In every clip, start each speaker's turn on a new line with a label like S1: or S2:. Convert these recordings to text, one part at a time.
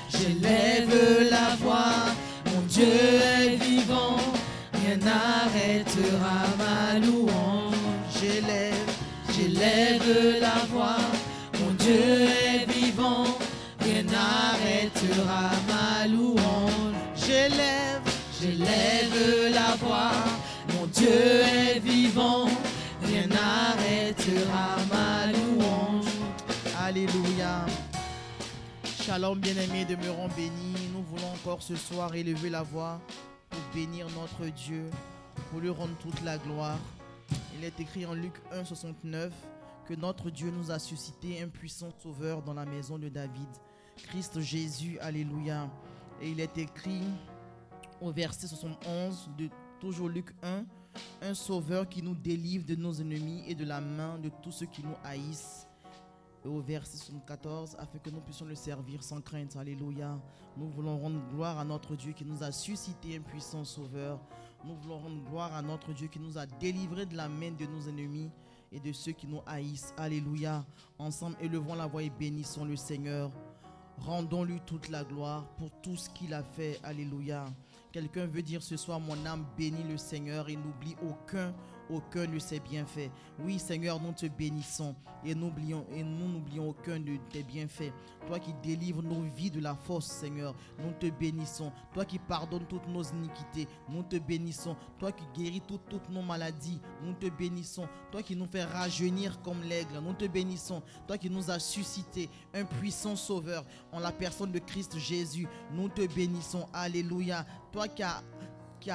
S1: j'élève la voix. Mon Dieu est vivant, rien n'arrêtera ma louange. J'élève la voix. Mon Dieu est vivant, rien n'arrêtera ma louange. J'élève la voix. Mon Dieu est vivant, rien n'arrêtera ma louange.
S2: Alléluia. Shalom bien-aimés, demeurons bénis. Nous voulons encore ce soir élever la voix pour bénir notre Dieu, pour lui rendre toute la gloire. Il est écrit en Luc 1, 69 que notre Dieu nous a suscité un puissant sauveur dans la maison de David, Christ Jésus. Alléluia. Et il est écrit au verset 71 de toujours Luc 1, un sauveur qui nous délivre de nos ennemis et de la main de tous ceux qui nous haïssent. Et au verset 74, afin que nous puissions le servir sans crainte. Alléluia. Nous voulons rendre gloire à notre Dieu qui nous a suscité un puissant sauveur. Nous voulons rendre gloire à notre Dieu qui nous a délivrés de la main de nos ennemis et de ceux qui nous haïssent. Alléluia. Ensemble, élevons la voix et bénissons le Seigneur. Rendons-lui toute la gloire pour tout ce qu'il a fait. Alléluia. Quelqu'un veut dire ce soir, mon âme bénit le Seigneur et n'oublie aucun de ses bienfaits. Oui, Seigneur, nous te bénissons et nous n'oublions aucun de tes bienfaits. Toi qui délivres nos vies de la force, Seigneur, nous te bénissons. Toi qui pardonnes toutes nos iniquités, nous te bénissons. Toi qui guéris toutes nos maladies, nous te bénissons. Toi qui nous fais rajeunir comme l'aigle, nous te bénissons. Toi qui nous as suscité un puissant sauveur en la personne de Christ Jésus, nous te bénissons. Alléluia. Toi qui a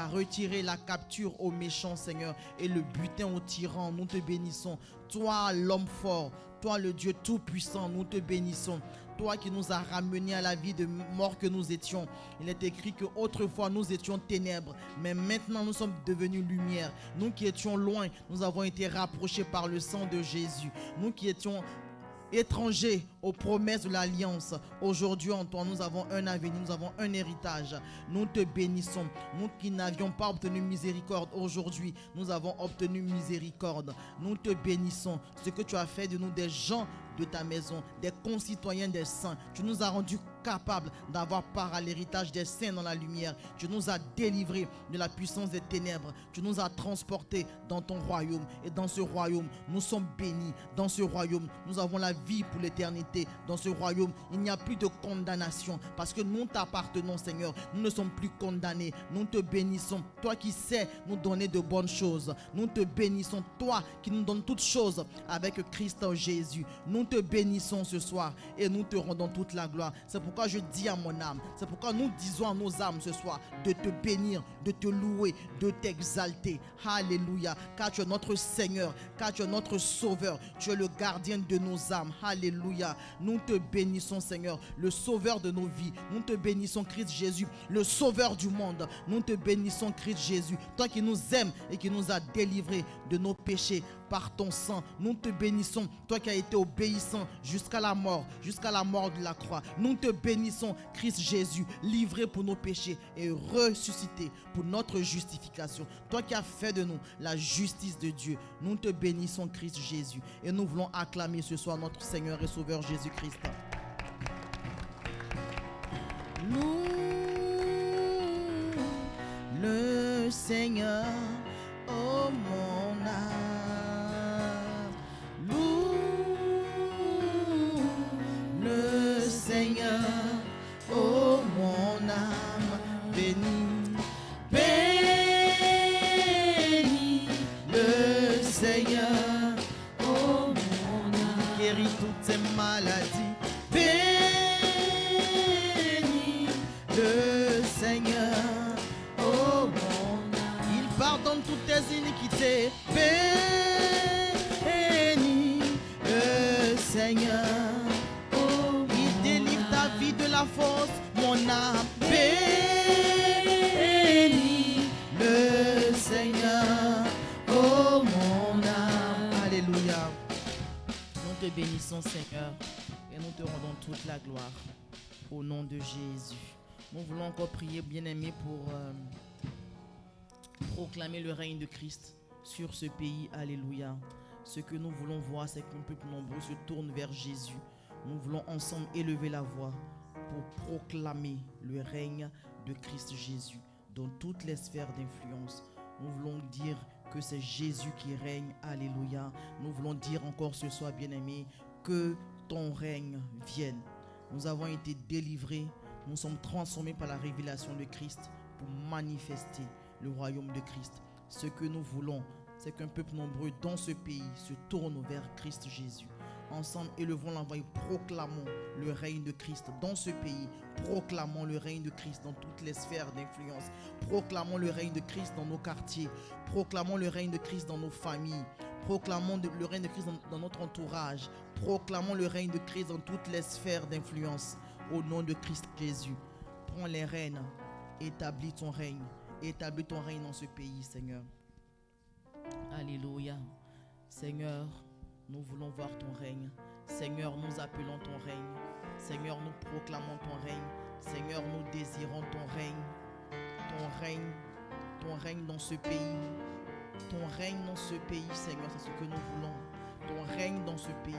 S2: retiré la capture aux méchants, Seigneur, et le butin aux tyrans, nous te bénissons. Toi, l'homme fort, toi, le Dieu tout-puissant, nous te bénissons. Toi qui nous as ramenés à la vie de mort que nous étions. Il est écrit qu'autrefois nous étions ténèbres, mais maintenant nous sommes devenus lumière. Nous qui étions loin, nous avons été rapprochés par le sang de Jésus. Nous qui étions étrangers aux promesses de l'alliance, aujourd'hui en toi nous avons un avenir, nous avons un héritage. Nous te bénissons. Nous qui n'avions pas obtenu miséricorde, aujourd'hui nous avons obtenu miséricorde. Nous te bénissons. Ce que tu as fait de nous des gens de ta maison, des concitoyens des saints, tu nous as rendus capables d'avoir part à l'héritage des saints dans la lumière. Tu nous as délivrés de la puissance des ténèbres. Tu nous as transportés dans ton royaume. Et dans ce royaume, nous sommes bénis. Dans ce royaume, nous avons la vie pour l'éternité. Dans ce royaume, il n'y a plus de condamnation parce que nous t'appartenons, Seigneur. Nous ne sommes plus condamnés. Nous te bénissons. Toi qui sais nous donner de bonnes choses. Nous te bénissons. Toi qui nous donnes toutes choses avec Christ Jésus. Nous te bénissons ce soir et nous te rendons toute la gloire. C'est pourquoi je dis à mon âme, c'est pourquoi nous disons à nos âmes ce soir de te bénir, de te louer, de t'exalter. Alléluia. Car tu es notre Seigneur, car tu es notre Sauveur, tu es le gardien de nos âmes. Alléluia. Nous te bénissons, Seigneur, le Sauveur de nos vies. Nous te bénissons, Christ Jésus, le Sauveur du monde. Nous te bénissons, Christ Jésus, toi qui nous aimes et qui nous a délivrés de nos péchés par ton sang. Nous te bénissons, toi qui as été obéissant jusqu'à la mort de la croix. Nous te bénissons, Christ Jésus, livré pour nos péchés et ressuscité pour notre justification. Toi qui as fait de nous la justice de Dieu. Nous te bénissons, Christ Jésus, et nous voulons acclamer ce soir notre Seigneur et Sauveur Jésus-Christ. Loue le Seigneur, oh mon âme. Loue le Seigneur, oh mon âme. Bénis, bénis le Seigneur, oh mon âme. Guéris toutes tes maladies. Bénis le Seigneur, oh mon âme. Il pardonne toutes tes iniquités. Bénis le Seigneur, oh, il délivre ta vie de la force, mon âme. Bénis le Seigneur, oh mon âme. Alléluia. Nous te bénissons, Seigneur, et nous te rendons toute la gloire au nom de Jésus. Nous voulons encore prier, bien-aimés, pour proclamer le règne de Christ sur ce pays. Alléluia. Ce que nous voulons voir, c'est qu'un peuple nombreux se tourne vers Jésus. Nous voulons ensemble élever la voix pour proclamer le règne de Christ Jésus dans toutes les sphères d'influence. Nous voulons dire que c'est Jésus qui règne. Alléluia. Nous voulons dire encore ce soir, bien-aimés, que ton règne vienne. Nous avons été délivrés. Nous sommes transformés par la révélation de Christ pour manifester le royaume de Christ. Ce que nous voulons, c'est qu'un peuple nombreux dans ce pays se tourne vers Christ Jésus. Ensemble, élevons la voix et proclamons le règne de Christ dans ce pays. Proclamons le règne de Christ dans toutes les sphères d'influence. Proclamons le règne de Christ dans nos quartiers. Proclamons le règne de Christ dans nos familles. Proclamons le règne de Christ dans notre entourage. Proclamons le règne de Christ dans toutes les sphères d'influence. Au nom de Christ Jésus, prends les rênes, établis ton règne. Établis ton règne dans ce pays, Seigneur. Alléluia. Seigneur, nous voulons voir ton règne. Seigneur, nous appelons ton règne. Seigneur, nous proclamons ton règne. Seigneur, nous désirons ton règne. Ton règne dans ce pays. Ton règne dans ce pays, Seigneur, c'est ce que nous voulons. Ton règne dans ce pays.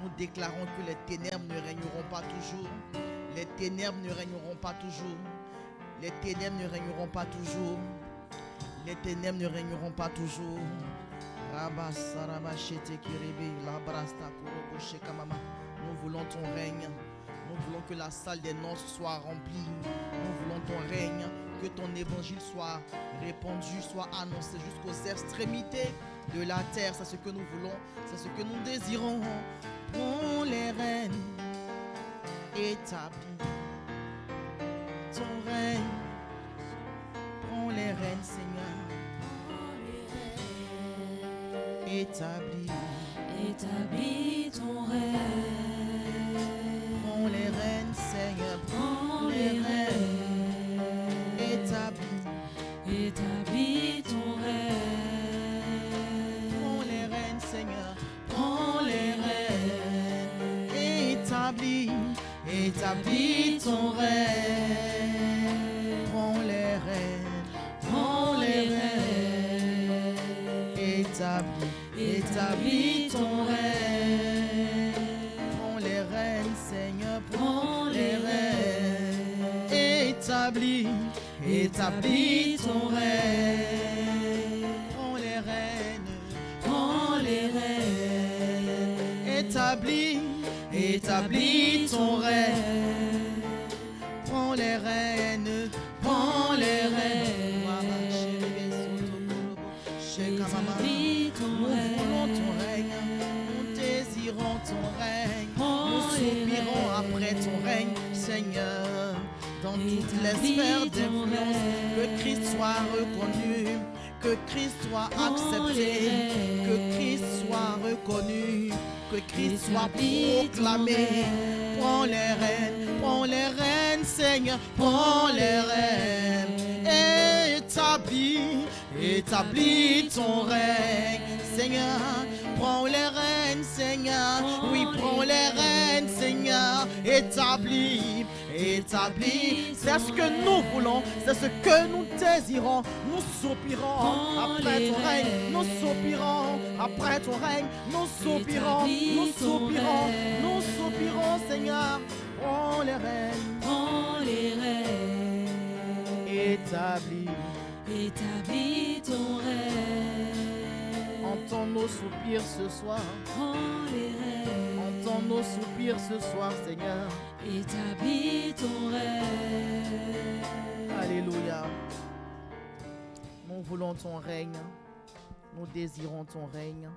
S2: Nous déclarons que les ténèbres ne régneront pas toujours. Les ténèbres ne régneront pas toujours. Les ténèbres ne régneront pas toujours. Les ténèbres ne régneront pas toujours. Nous voulons ton règne. Nous voulons que la salle des noces soit remplie. Nous voulons ton règne. Que ton évangile soit répandu, soit annoncé jusqu'aux extrémités de la terre. C'est ce que nous voulons. C'est ce que nous désirons. Prends les rênes, établis ton règne. Prends les rênes, Seigneur. Établis
S1: ton règne.
S2: Prends les rênes, Seigneur. Prends les rênes.
S1: Établis ton règne.
S2: Prends les rênes, Seigneur. Prends les rênes. Établis ton règne. Prends les rênes. Prends les rênes. Établis ton règne. Prends les rênes, Seigneur. Prends les rênes. Établis ton règne. Prends les rênes. Prends les rênes. Établis ton règne. Prends les rênes. Prends les rênes.
S1: Établis ton
S2: Nous
S1: règne.
S2: voulons ton règne. Nous désirons ton règne. Nous soupirons après ton règne, Seigneur. Dans toutes les sphères d'influence, que Christ soit reconnu, que Christ soit accepté, que Christ soit reconnu, que Christ soit proclamé. Prends les rênes, Seigneur, prends les rênes. Établis ton règne, Seigneur. Prends les rênes, Seigneur. Oui, prends les rênes, Seigneur. Établis. C'est ce que nous voulons, c'est ce que nous désirons. Nous soupirons après ton règne. Nous soupirons après ton règne. Nous soupirons, Seigneur. Prends les rênes.
S1: Établis ton règne.
S2: Entends nos soupirs ce soir.
S1: Prends les rênes.
S2: Entends nos soupirs ce soir, Seigneur.
S1: Établis ton règne.
S2: Alléluia. Nous voulons ton règne. Nous désirons ton règne.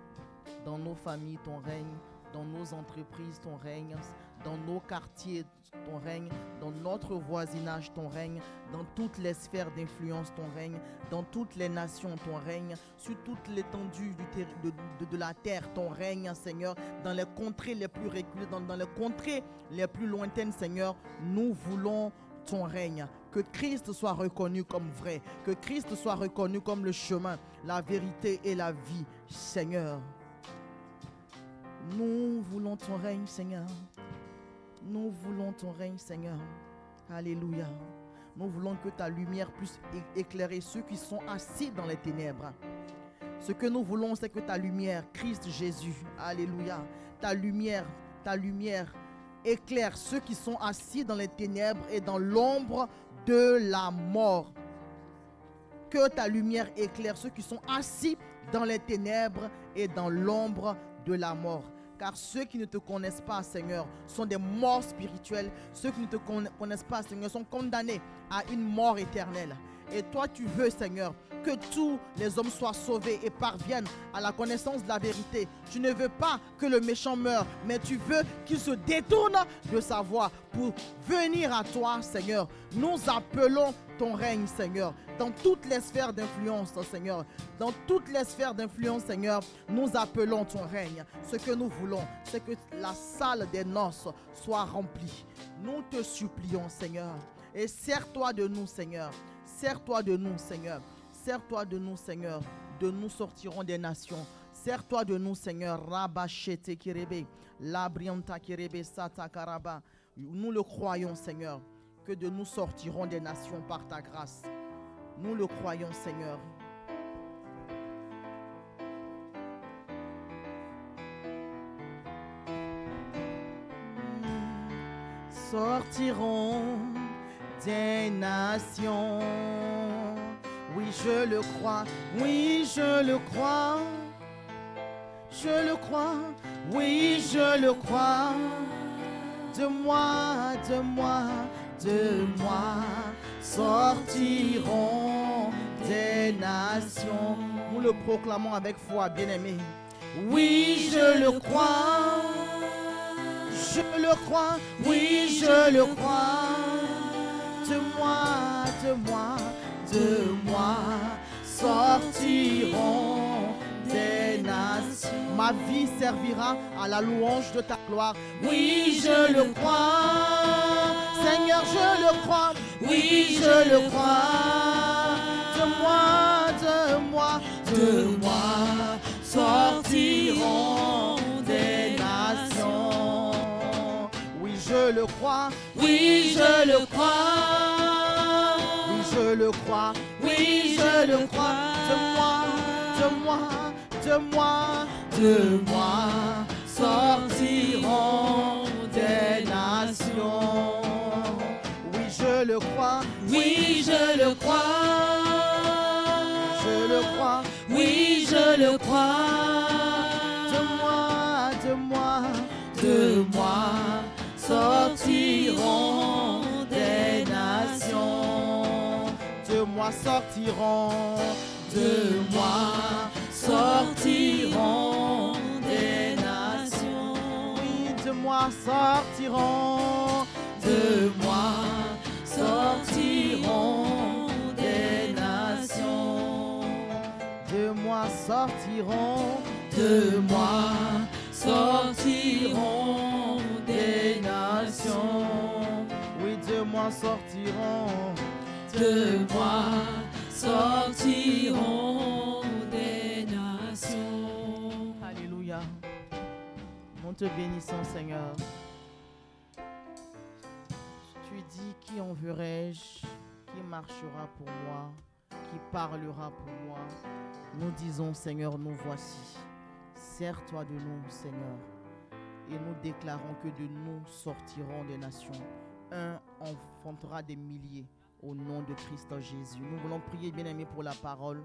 S2: Dans nos familles, ton règne. Dans nos entreprises, ton règne. Dans nos quartiers, ton règne. Dans notre voisinage, ton règne. Dans toutes les sphères d'influence, ton règne. Dans toutes les nations, ton règne. Sur toute l'étendue de la terre, ton règne, Seigneur. Dans les contrées les plus reculées, dans les contrées les plus lointaines, Seigneur. Nous voulons ton règne. Que Christ soit reconnu comme vrai. Que Christ soit reconnu comme le chemin, la vérité et la vie, Seigneur. Nous voulons ton règne, Seigneur. Nous voulons ton règne, Seigneur. Alléluia. Nous voulons que ta lumière puisse éclairer ceux qui sont assis dans les ténèbres. Ce que nous voulons, c'est que ta lumière, Christ Jésus, alléluia, ta lumière éclaire ceux qui sont assis dans les ténèbres et dans l'ombre de la mort. Que ta lumière éclaire ceux qui sont assis dans les ténèbres et dans l'ombre de la mort. Car ceux qui ne te connaissent pas, Seigneur, sont des morts spirituels. Ceux qui ne te connaissent pas, Seigneur, sont condamnés à une mort éternelle. Et toi, tu veux, Seigneur, que tous les hommes soient sauvés et parviennent à la connaissance de la vérité. Tu ne veux pas que le méchant meure, mais tu veux qu'il se détourne de sa voie pour venir à toi, Seigneur. Nous appelons ton règne, Seigneur, dans toutes les sphères d'influence, Seigneur. Dans toutes les sphères d'influence, Seigneur, nous appelons ton règne. Ce que nous voulons, c'est que la salle des noces soit remplie. Nous te supplions, Seigneur. Et sers-toi de nous, Seigneur. Sers-toi de nous, Seigneur. Sers-toi de nous, Seigneur. De nous sortirons des nations. Sers-toi de nous, Seigneur. Rabachete kirebe, labrianta kirebe sata karaba. Nous le croyons, Seigneur, que de nous sortirons des nations par ta grâce. Nous le croyons, Seigneur. Sortirons des nations. Oui, je le crois. Oui, je le crois. Je le crois. Oui, je le crois. De moi, de moi, de moi sortiront des nations. Nous le proclamons avec foi, bien-aimés. Oui, je le crois. Je le crois. Oui, je le crois. De moi, de moi, de moi sortiront des nations. Ma vie servira à la louange de ta gloire. Oui, je le crois. Seigneur, je le crois. Oui, je le crois. De moi, de moi, de moi sortiront des nations. Oui, je le crois. Oui, je le crois. Oui, je le crois. Oui, je le crois. De moi, de moi, de moi, de moi sortiront des nations. Oui, je le crois. Oui, je le crois. Je le crois. Oui, je le crois. De moi, de moi, de moi sortiront des nations. De moi sortiront. De moi sortiront des nations. Oui, de moi sortiront. De moi sortiront des nations. De moi sortiront. De moi sortiront des nations. Oui, de moi sortiront. De moi sortiront des nations. Alléluia. Nous te bénissons, Seigneur. Tu dis, qui enverrai-je? Qui marchera pour moi? Qui parlera pour moi? Nous disons, Seigneur, nous voici. Sers-toi de nous, Seignur. Et nous déclarons que de nous sortiront des nations. Un enfantera des milliers. Au nom de Christ Jésus. Nous voulons prier, bien-aimés, pour la parole.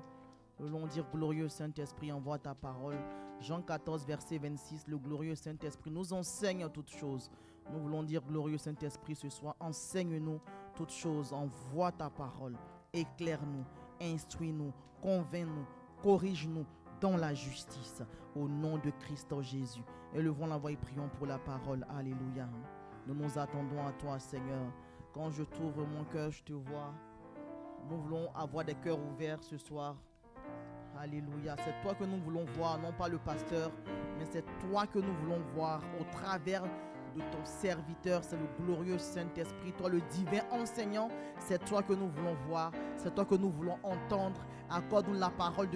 S2: Nous voulons dire, glorieux Saint-Esprit, envoie ta parole. Jean 14, verset 26, le glorieux Saint-Esprit nous enseigne toutes choses. Nous voulons dire, glorieux Saint-Esprit, ce soir, enseigne-nous toutes choses. Envoie ta parole. Éclaire-nous, instruis-nous, convainc-nous, corrige-nous dans la justice. Au nom de Christ Jésus. Élevons la voix et prions pour la parole. Alléluia. Nous nous attendons à toi, Seigneur. Quand je t'ouvre mon cœur, je te vois. Nous voulons avoir des cœurs ouverts ce soir. Alléluia. C'est toi que nous voulons voir, non pas le pasteur, mais c'est toi que nous voulons voir au travers de ton serviteur. C'est le glorieux Saint-Esprit, toi le divin enseignant. C'est toi que nous voulons voir, c'est toi que nous voulons entendre. Accorde-nous la parole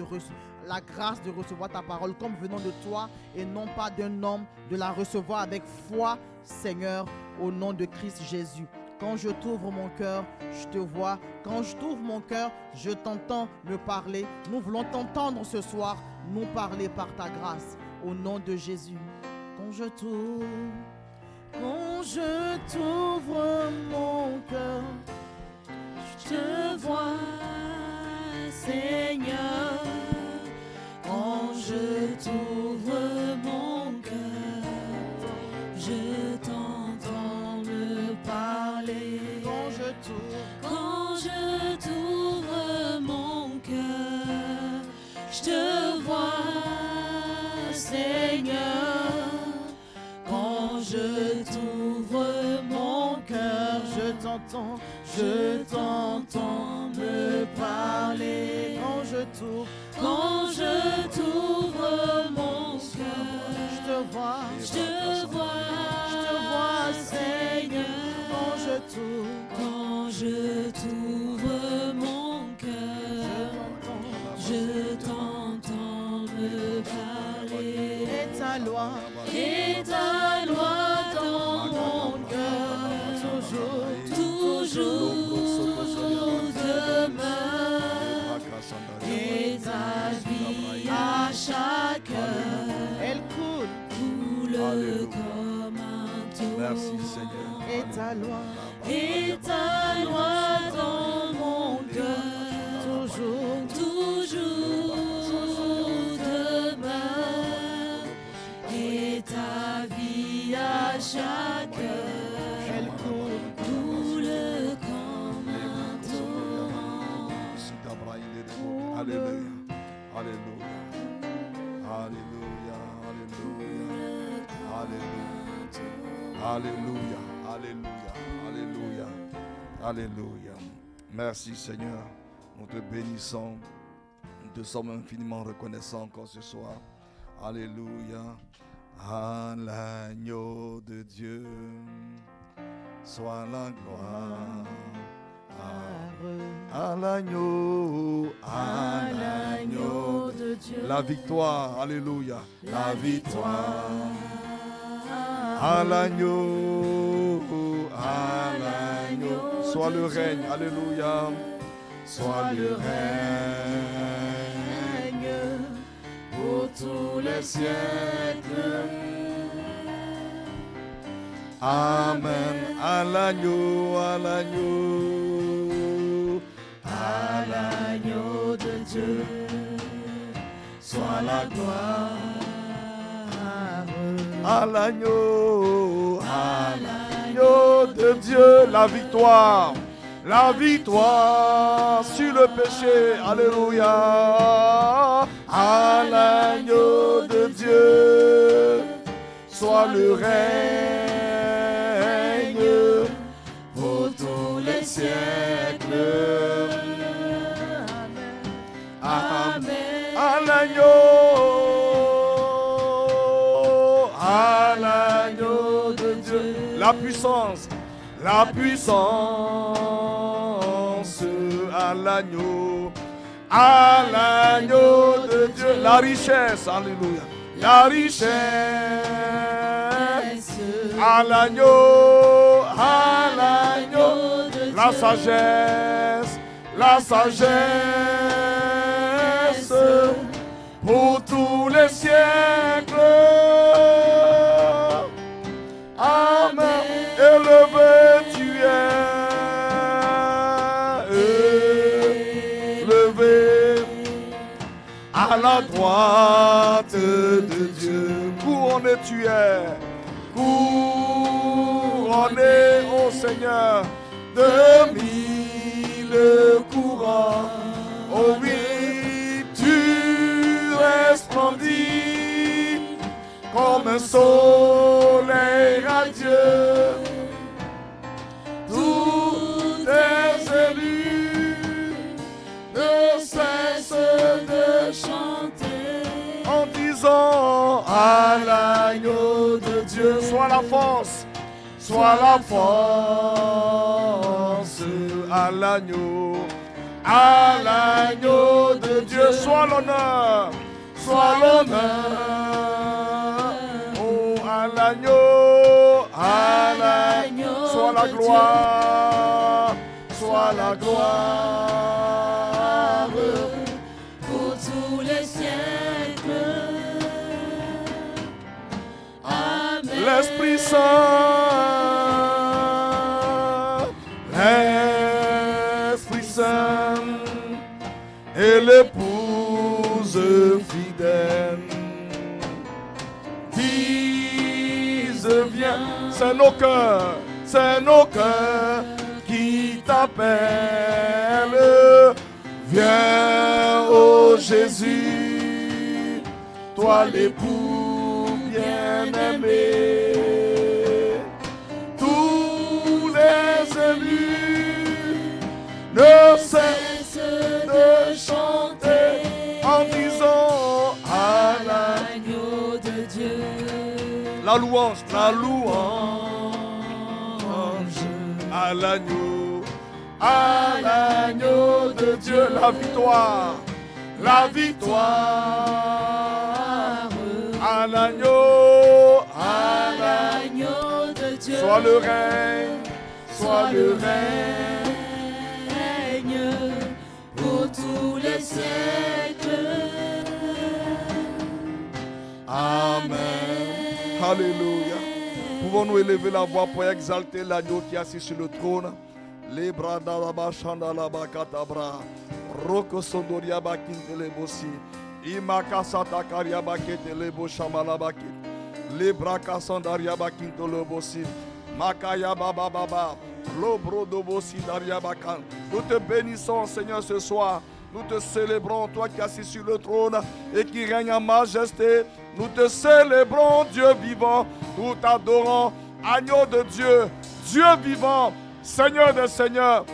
S2: la grâce de recevoir ta parole comme venant de toi et non pas d'un homme, de la recevoir avec foi, Seigneur, au nom de Christ Jésus. Quand je t'ouvre mon cœur, je te vois. Quand je t'ouvre mon cœur, je t'entends me parler. Nous voulons t'entendre ce soir, nous parler par ta grâce. Au nom de Jésus. Quand je t'ouvre Quand je t'ouvre mon cœur, je te vois, Seigneur. Quand je t'ouvre mon cœur, je t'entends me parler. Quand je t'ouvre mon cœur, je te vois, Seigneur. Quand je t'ouvre mon cœur, je t'entends me parler. Quand je t'ouvre mon cœur, je te vois, Seigneur. Quand je t'ouvre mon cœur, je t'entends me parler. Et ta loi dans mon cœur, toujours demeure. Et ta vie à chaque heure, elle coule comme un torrent.
S3: Merci Seigneur.
S2: Et ta loi dans mon cœur, toujours demeure. Et ta vie à chaque heure, elle coule comme un torrent.
S3: Alléluia. Alléluia. Alléluia. Alléluia. Alléluia. Alléluia. Alléluia. Alléluia. Merci Seigneur. Nous te bénissons. Nous te sommes infiniment reconnaissants encore ce soir. Alléluia. À l'agneau de Dieu soit la gloire. À l'agneau
S2: de Dieu,
S3: la victoire, alléluia, la victoire, à l'agneau, soit le règne, alléluia, soit le règne pour tous les siècles. Amen, à l'agneau,
S2: de Dieu, soit la gloire.
S3: À l'agneau de Dieu, la victoire sur le péché, alléluia. À l'agneau de Dieu, soit le règne pour tous les siècles.
S2: Amen.
S3: À l'agneau de Dieu, la puissance, à l'agneau de Dieu, la richesse, alléluia, la richesse, à l'agneau, la sagesse, pour tous les siècles. Amen. Élevé tu es, élevé à la droite de Dieu. Couronné tu es, couronné, ô Seigneur, de mille couronnes. Oh oui, tu resplendis comme un soleil radieux. Tous tes élus ne cessent de chanter en disant à l'agneau de Dieu, sois la force, à l'agneau de Dieu, sois l'honneur, oh à l'agneau, sois la gloire,
S2: pour tous les siècles. Amen.
S3: L'Esprit Saint, l'Esprit Saint et l'épouse fidèle disent viens. C'est nos cœurs qui t'appellent. Viens, ô Jésus, toi l'époux bien-aimé. Tous les élus ne cessent de chanter en disant à
S1: l'agneau de Dieu.
S3: La louange à l'agneau de Dieu, la victoire à l'agneau
S1: de Dieu.
S3: Soit le règne
S1: pour tous les siècles.
S3: Amen. Alléluia. Pouvons-nous élever la voix pour exalter l'agneau qui est assis sur le trône? Les bras d'Alaba Chandalaba Katabra, Roko Sondoriaba Kintelebosi, Imaka Satakariaba Ketelebo Shamalabaki, les bras Kassandariaba Kintelebosi, Makaya Baba Baba, Lobro Dobosi Dariabakan. Nous te bénissons, Seigneur, ce soir. Nous te célébrons, toi qui es assis sur le trône et qui règne en majesté. Nous te célébrons, Dieu vivant. Nous t'adorons, agneau de Dieu, Dieu vivant, Seigneur des seigneurs.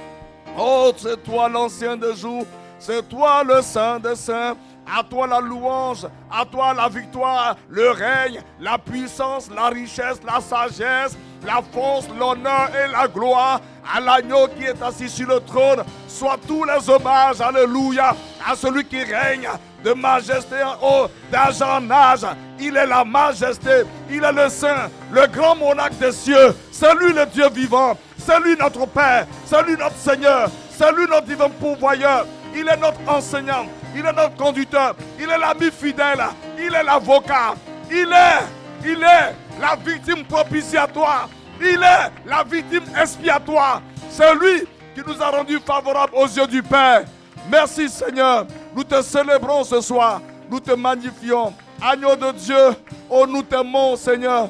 S3: Oh, c'est toi l'ancien des jours, c'est toi le saint des saints. À toi la louange, à toi la victoire, le règne, la puissance, la richesse, la sagesse, la force, l'honneur et la gloire à l'agneau qui est assis sur le trône. Soit tous les hommages, alléluia, à celui qui règne de majesté en haut, d'âge en âge. Il est la majesté, il est le saint, le grand monarque des cieux. C'est lui le Dieu vivant, c'est lui notre Père, c'est lui notre Seigneur, c'est lui notre divin pourvoyeur. Il est notre enseignant, il est notre conducteur, il est l'ami fidèle, il est l'avocat, il est la victime propitiatoire, il est la victime expiatoire. C'est lui qui nous a rendus favorables aux yeux du Père. Merci Seigneur, nous te célébrons ce soir, nous te magnifions. Agneau de Dieu, oh nous t'aimons Seigneur,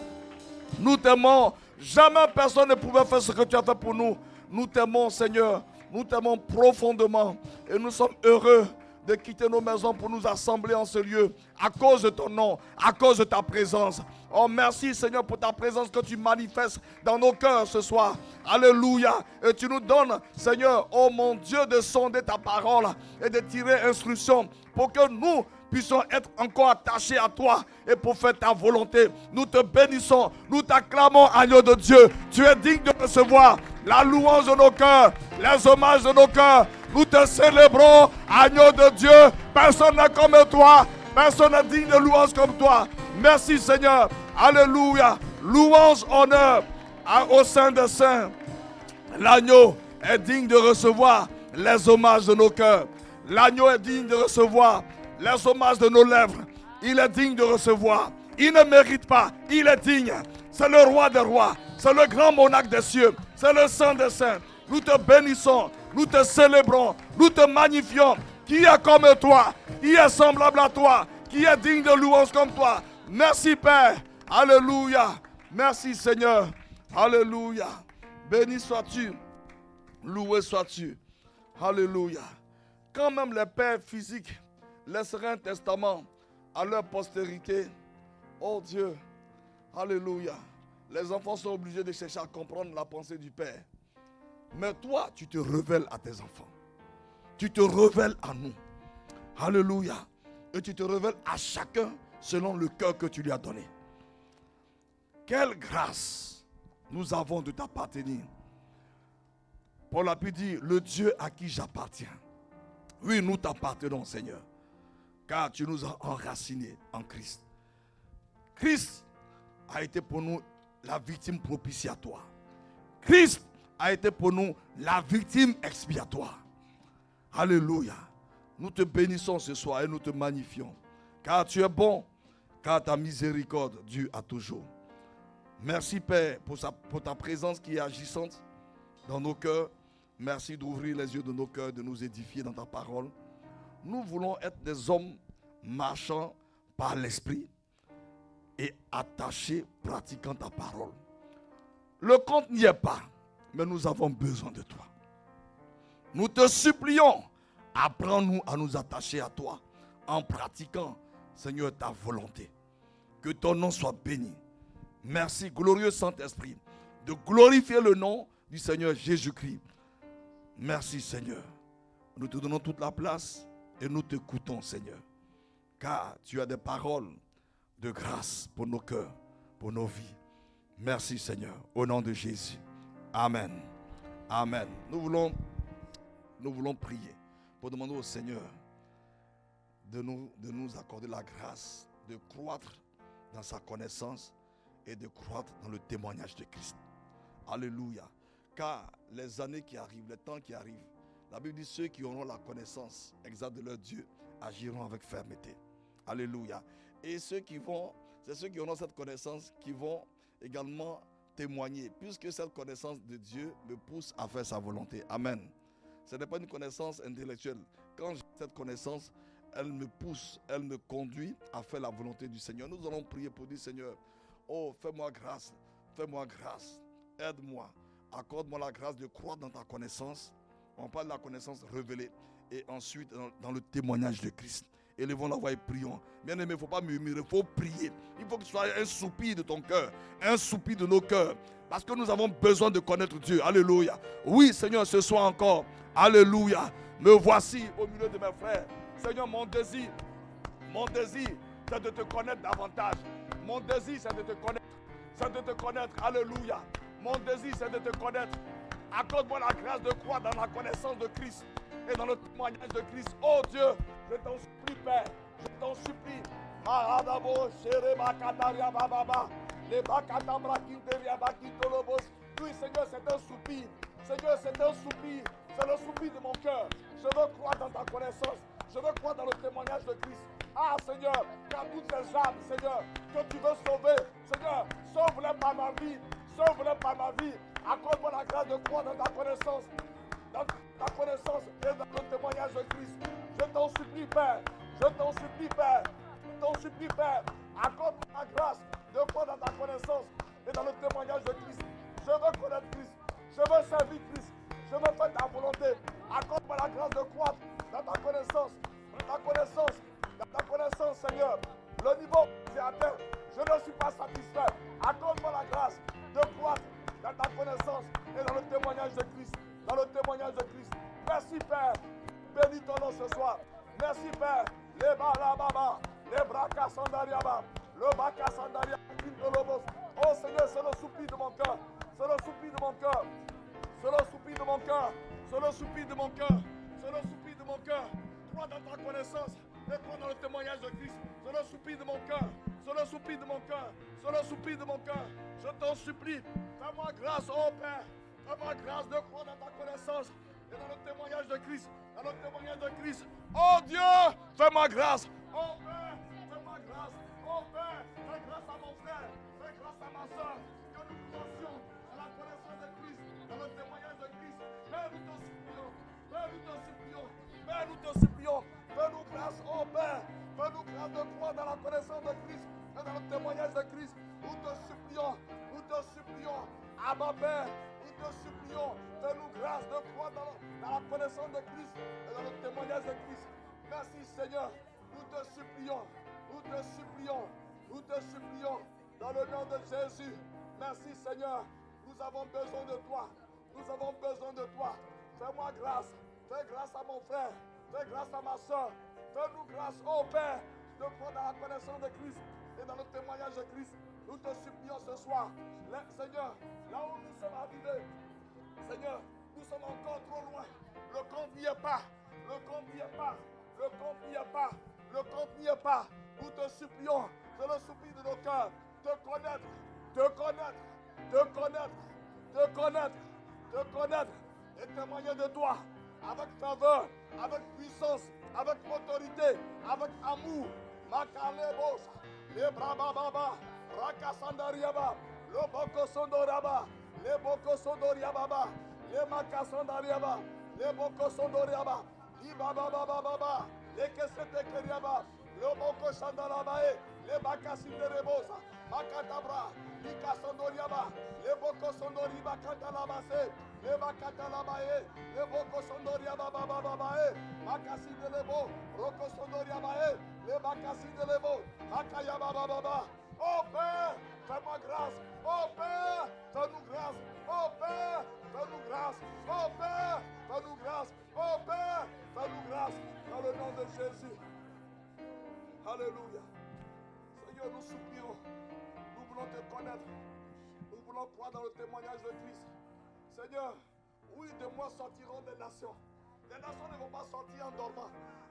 S3: nous t'aimons. Jamais personne ne pouvait faire ce que tu as fait pour nous. Nous t'aimons Seigneur, nous t'aimons profondément et nous sommes heureux de quitter nos maisons pour nous assembler en ce lieu à cause de ton nom, à cause de ta présence. Oh merci Seigneur pour ta présence que tu manifestes dans nos cœurs ce soir. Alléluia. Et tu nous donnes Seigneur, oh mon Dieu, de sonder ta parole et de tirer instruction pour que nous puissions être encore attachés à toi et pour faire ta volonté. Nous te bénissons, nous t'acclamons agneau de Dieu. Tu es digne de recevoir la louange de nos cœurs, les hommages de nos cœurs. Nous te célébrons, agneau de Dieu. Personne n'est comme toi, personne n'est digne de louange comme toi. Merci Seigneur, alléluia. Louange, honneur au Saint des Saints. L'agneau est digne de recevoir les hommages de nos cœurs. L'agneau est digne de recevoir les hommages de nos lèvres. Il est digne de recevoir. Il ne mérite pas, il est digne. C'est le roi des rois, c'est le grand monarque des cieux, c'est le saint des saints. Nous te bénissons, nous te célébrons, nous te magnifions. Qui est comme toi, qui est semblable à toi, qui est digne de louange comme toi. Merci Père, alléluia. Merci Seigneur, alléluia. Béni sois-tu, loué sois-tu, alléluia. Quand même les pères physiques laisseraient un testament à leur postérité, oh Dieu, alléluia. Les enfants sont obligés de chercher à comprendre la pensée du Père. Mais toi, tu te révèles à tes enfants. Tu te révèles à nous. Alléluia. Et tu te révèles à chacun selon le cœur que tu lui as donné. Quelle grâce nous avons de t'appartenir. Paul a pu dire, le Dieu à qui j'appartiens. Oui, nous t'appartenons, Seigneur. Car tu nous as enracinés en Christ. Christ a été pour nous la victime propitiatoire. Christ a été pour nous la victime expiatoire. Alléluia. Nous te bénissons ce soir et nous te magnifions. Car tu es bon, car ta miséricorde dure à toujours. Merci Père pour ta présence qui est agissante dans nos cœurs. Merci d'ouvrir les yeux de nos cœurs, de nous édifier dans ta parole. Nous voulons être des hommes marchant par l'esprit et attachés, pratiquant ta parole. Le compte n'y est pas, mais nous avons besoin de toi. Nous te supplions, apprends-nous à nous attacher à toi en pratiquant, Seigneur, ta volonté. Que ton nom soit béni. Merci, glorieux Saint-Esprit, de glorifier le nom du Seigneur Jésus-Christ. Merci, Seigneur. Nous te donnons toute la place et nous t'écoutons, Seigneur. Car tu as des paroles de grâce pour nos cœurs, pour nos vies. Merci, Seigneur. Au nom de Jésus. Amen. Amen. Nous voulons prier pour demander au Seigneur de nous accorder la grâce de croître dans sa connaissance et de croître dans le témoignage de Christ. Alléluia. Car les années qui arrivent, les temps qui arrivent, la Bible dit ceux qui auront la connaissance exacte de leur Dieu agiront avec fermeté. Alléluia. Et c'est ceux qui auront cette connaissance qui vont également témoigner, puisque cette connaissance de Dieu me pousse à faire sa volonté. Amen. Ce n'est pas une connaissance intellectuelle. Quand j'ai cette connaissance, elle me pousse, elle me conduit à faire la volonté du Seigneur. Nous allons prier pour dire, Seigneur, oh, fais-moi grâce, aide-moi, accorde-moi la grâce de croire dans ta connaissance. On parle de la connaissance révélée et ensuite dans le témoignage de Christ. Élevons la voix et prions. Bien aimé, il ne faut pas murmurer, il faut prier. Il faut que ce soit un soupir de ton cœur, un soupir de nos cœurs. Parce que nous avons besoin de connaître Dieu. Alléluia. Oui, Seigneur, ce soir encore. Alléluia. Me voici au milieu de mes frères. Seigneur, mon désir, c'est de te connaître davantage. Mon désir, c'est de te connaître. Alléluia. Mon désir, c'est de te connaître. Accorde-moi la grâce de croire dans la connaissance de Christ et dans le témoignage de Christ. Oh Dieu, je t'en supplie, Père. Je t'en supplie. Maradabo, Shereba, Kataria, Bababa. Les Bakatabra, Kinteria, Bakitolobos. Oui, Seigneur, c'est un soupir. Seigneur, c'est un soupir. C'est le soupir de mon cœur. Je veux croire dans ta connaissance. Je veux croire dans le témoignage de Christ. Ah, Seigneur, car toutes ces âmes, Seigneur, que tu veux sauver, Seigneur, sauve-les par ma vie. Sauve-les par ma vie. Accorde-moi la grâce de croire dans ta connaissance. Dans ta connaissance et dans le témoignage de Christ. Je t'en supplie, Père. Je t'en supplie, Père. Je t'en supplie, Père. Accorde-moi la grâce de croire dans ta connaissance et dans le témoignage de Christ. Je veux connaître Christ. Je veux servir Christ. Je veux faire ta volonté. Accorde-moi la grâce de croire dans ta connaissance. Dans ta connaissance. Dans ta connaissance, Seigneur. Le niveau c'est atteint. Je ne suis pas satisfait. Accorde-moi la grâce de croire dans ta connaissance et dans le témoignage de Christ. Dans le témoignage de Christ. Merci, Père. Bénis ton nom ce soir. Merci, Père. Les barababa, les brakas sandariaba, le baka sandaria, oh Seigneur, c'est le soupir de mon cœur. C'est le soupir de mon cœur. C'est le soupir de mon cœur. C'est le soupir de mon cœur. C'est le soupir de mon cœur. Crois dans ta connaissance et crois dans le témoignage de Christ. C'est le soupir de mon cœur. C'est le soupir de mon cœur. C'est le soupir de mon cœur. Je t'en supplie. Fais-moi grâce, oh Père. Fais-moi grâce de croire dans ta connaissance et dans le témoignage de Christ. Dans le témoignage de Christ. Oh Dieu, fais-moi grâce. Oh Père, fais-moi grâce. Oh Père, fais grâce à mon frère. Fais grâce à ma soeur. Que nous puissions à la connaissance de Christ, dans le témoignage de Christ. Père, nous te supplions. Père, nous te supplions. Père, nous te supplions. Fais-nous grâce, oh Père. Fais-nous grâce de croire dans la connaissance de Christ et dans le témoignage de Christ. Nous te supplions. Nous te supplions. Abba Père, nous te supplions. Fais-nous grâce de croire dans la connaissance de Christ et dans le témoignage de Christ. Merci Seigneur. Nous te supplions. Nous te supplions. Nous te supplions. Dans le nom de Jésus. Merci Seigneur. Nous avons besoin de toi. Nous avons besoin de toi. Fais-moi grâce. Fais grâce à mon frère. Fais grâce à ma soeur. Fais-nous grâce, oh Père, de croire dans la connaissance de Christ et dans le témoignage de Christ. Nous te supplions ce soir. Seigneur, là où nous sommes arrivés, Seigneur, nous sommes encore trop loin. Le compte n'y est pas. Le compte n'y est pas. Le compte n'y est pas. Le compte n'y est pas. Nous te supplions, c'est le soupir de nos cœurs, te connaître, te connaître, te connaître, te connaître, te connaître et témoigner de toi avec faveur, avec puissance, avec autorité, avec amour. Makalebos, les brabababa, rakasandariaba, Le boko sondoriaba. Le boko sondoriaba. Le makasondariaba. Le boko sondoriaba. Ibaba baba baba. Le kesete keriaba. Le boko shandalabae. Le bakasi de rebosa. Makatabra. Lika sondoriaba. Le boko sondoriba katalabase. Le bakatalabae. Le boko sondoriaba baba babae. Makasi de lebo. Roko sondoriabae. Le bakasi de lebo. Makayaba baba baba. Oh Père, fais-moi grâce. Oh Père, fais-nous grâce. Oh Père, fais-nous grâce. Oh Père, fais-nous grâce. Oh Père, fais-nous grâce. Dans le nom de Jésus. Alléluia. Seigneur, nous supplions. Nous voulons te connaître. Nous voulons croire dans le témoignage de Christ. Seigneur, oui, de moi sortiront des nations. Les nations ne vont pas sortir en dormant.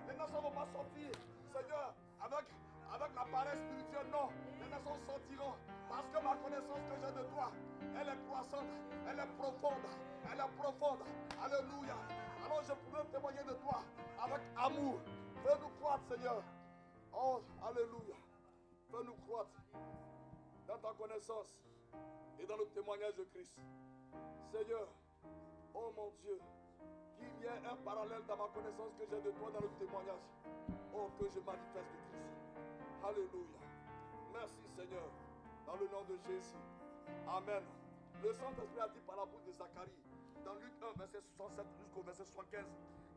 S3: Les nations ne vont pas sortir, Seigneur, avec l'appareil spirituel. Non, les nations sortiront parce que ma connaissance que j'ai de toi, elle est croissante, elle est profonde, elle est profonde. Alléluia. Alors je pourrais témoigner de toi avec amour. Fais-nous croître, Seigneur. Oh, alléluia. Fais-nous croître dans ta connaissance et dans le témoignage de Christ. Seigneur, oh mon Dieu, qu'il y ait un parallèle dans ma connaissance que j'ai de toi dans le témoignage. Oh, que je manifeste de Christ. Alléluia. Merci Seigneur, dans le nom de Jésus. Amen. Le Saint-Esprit a dit par la bouche de Zacharie, dans Luc 1, verset 67 jusqu'au verset 75,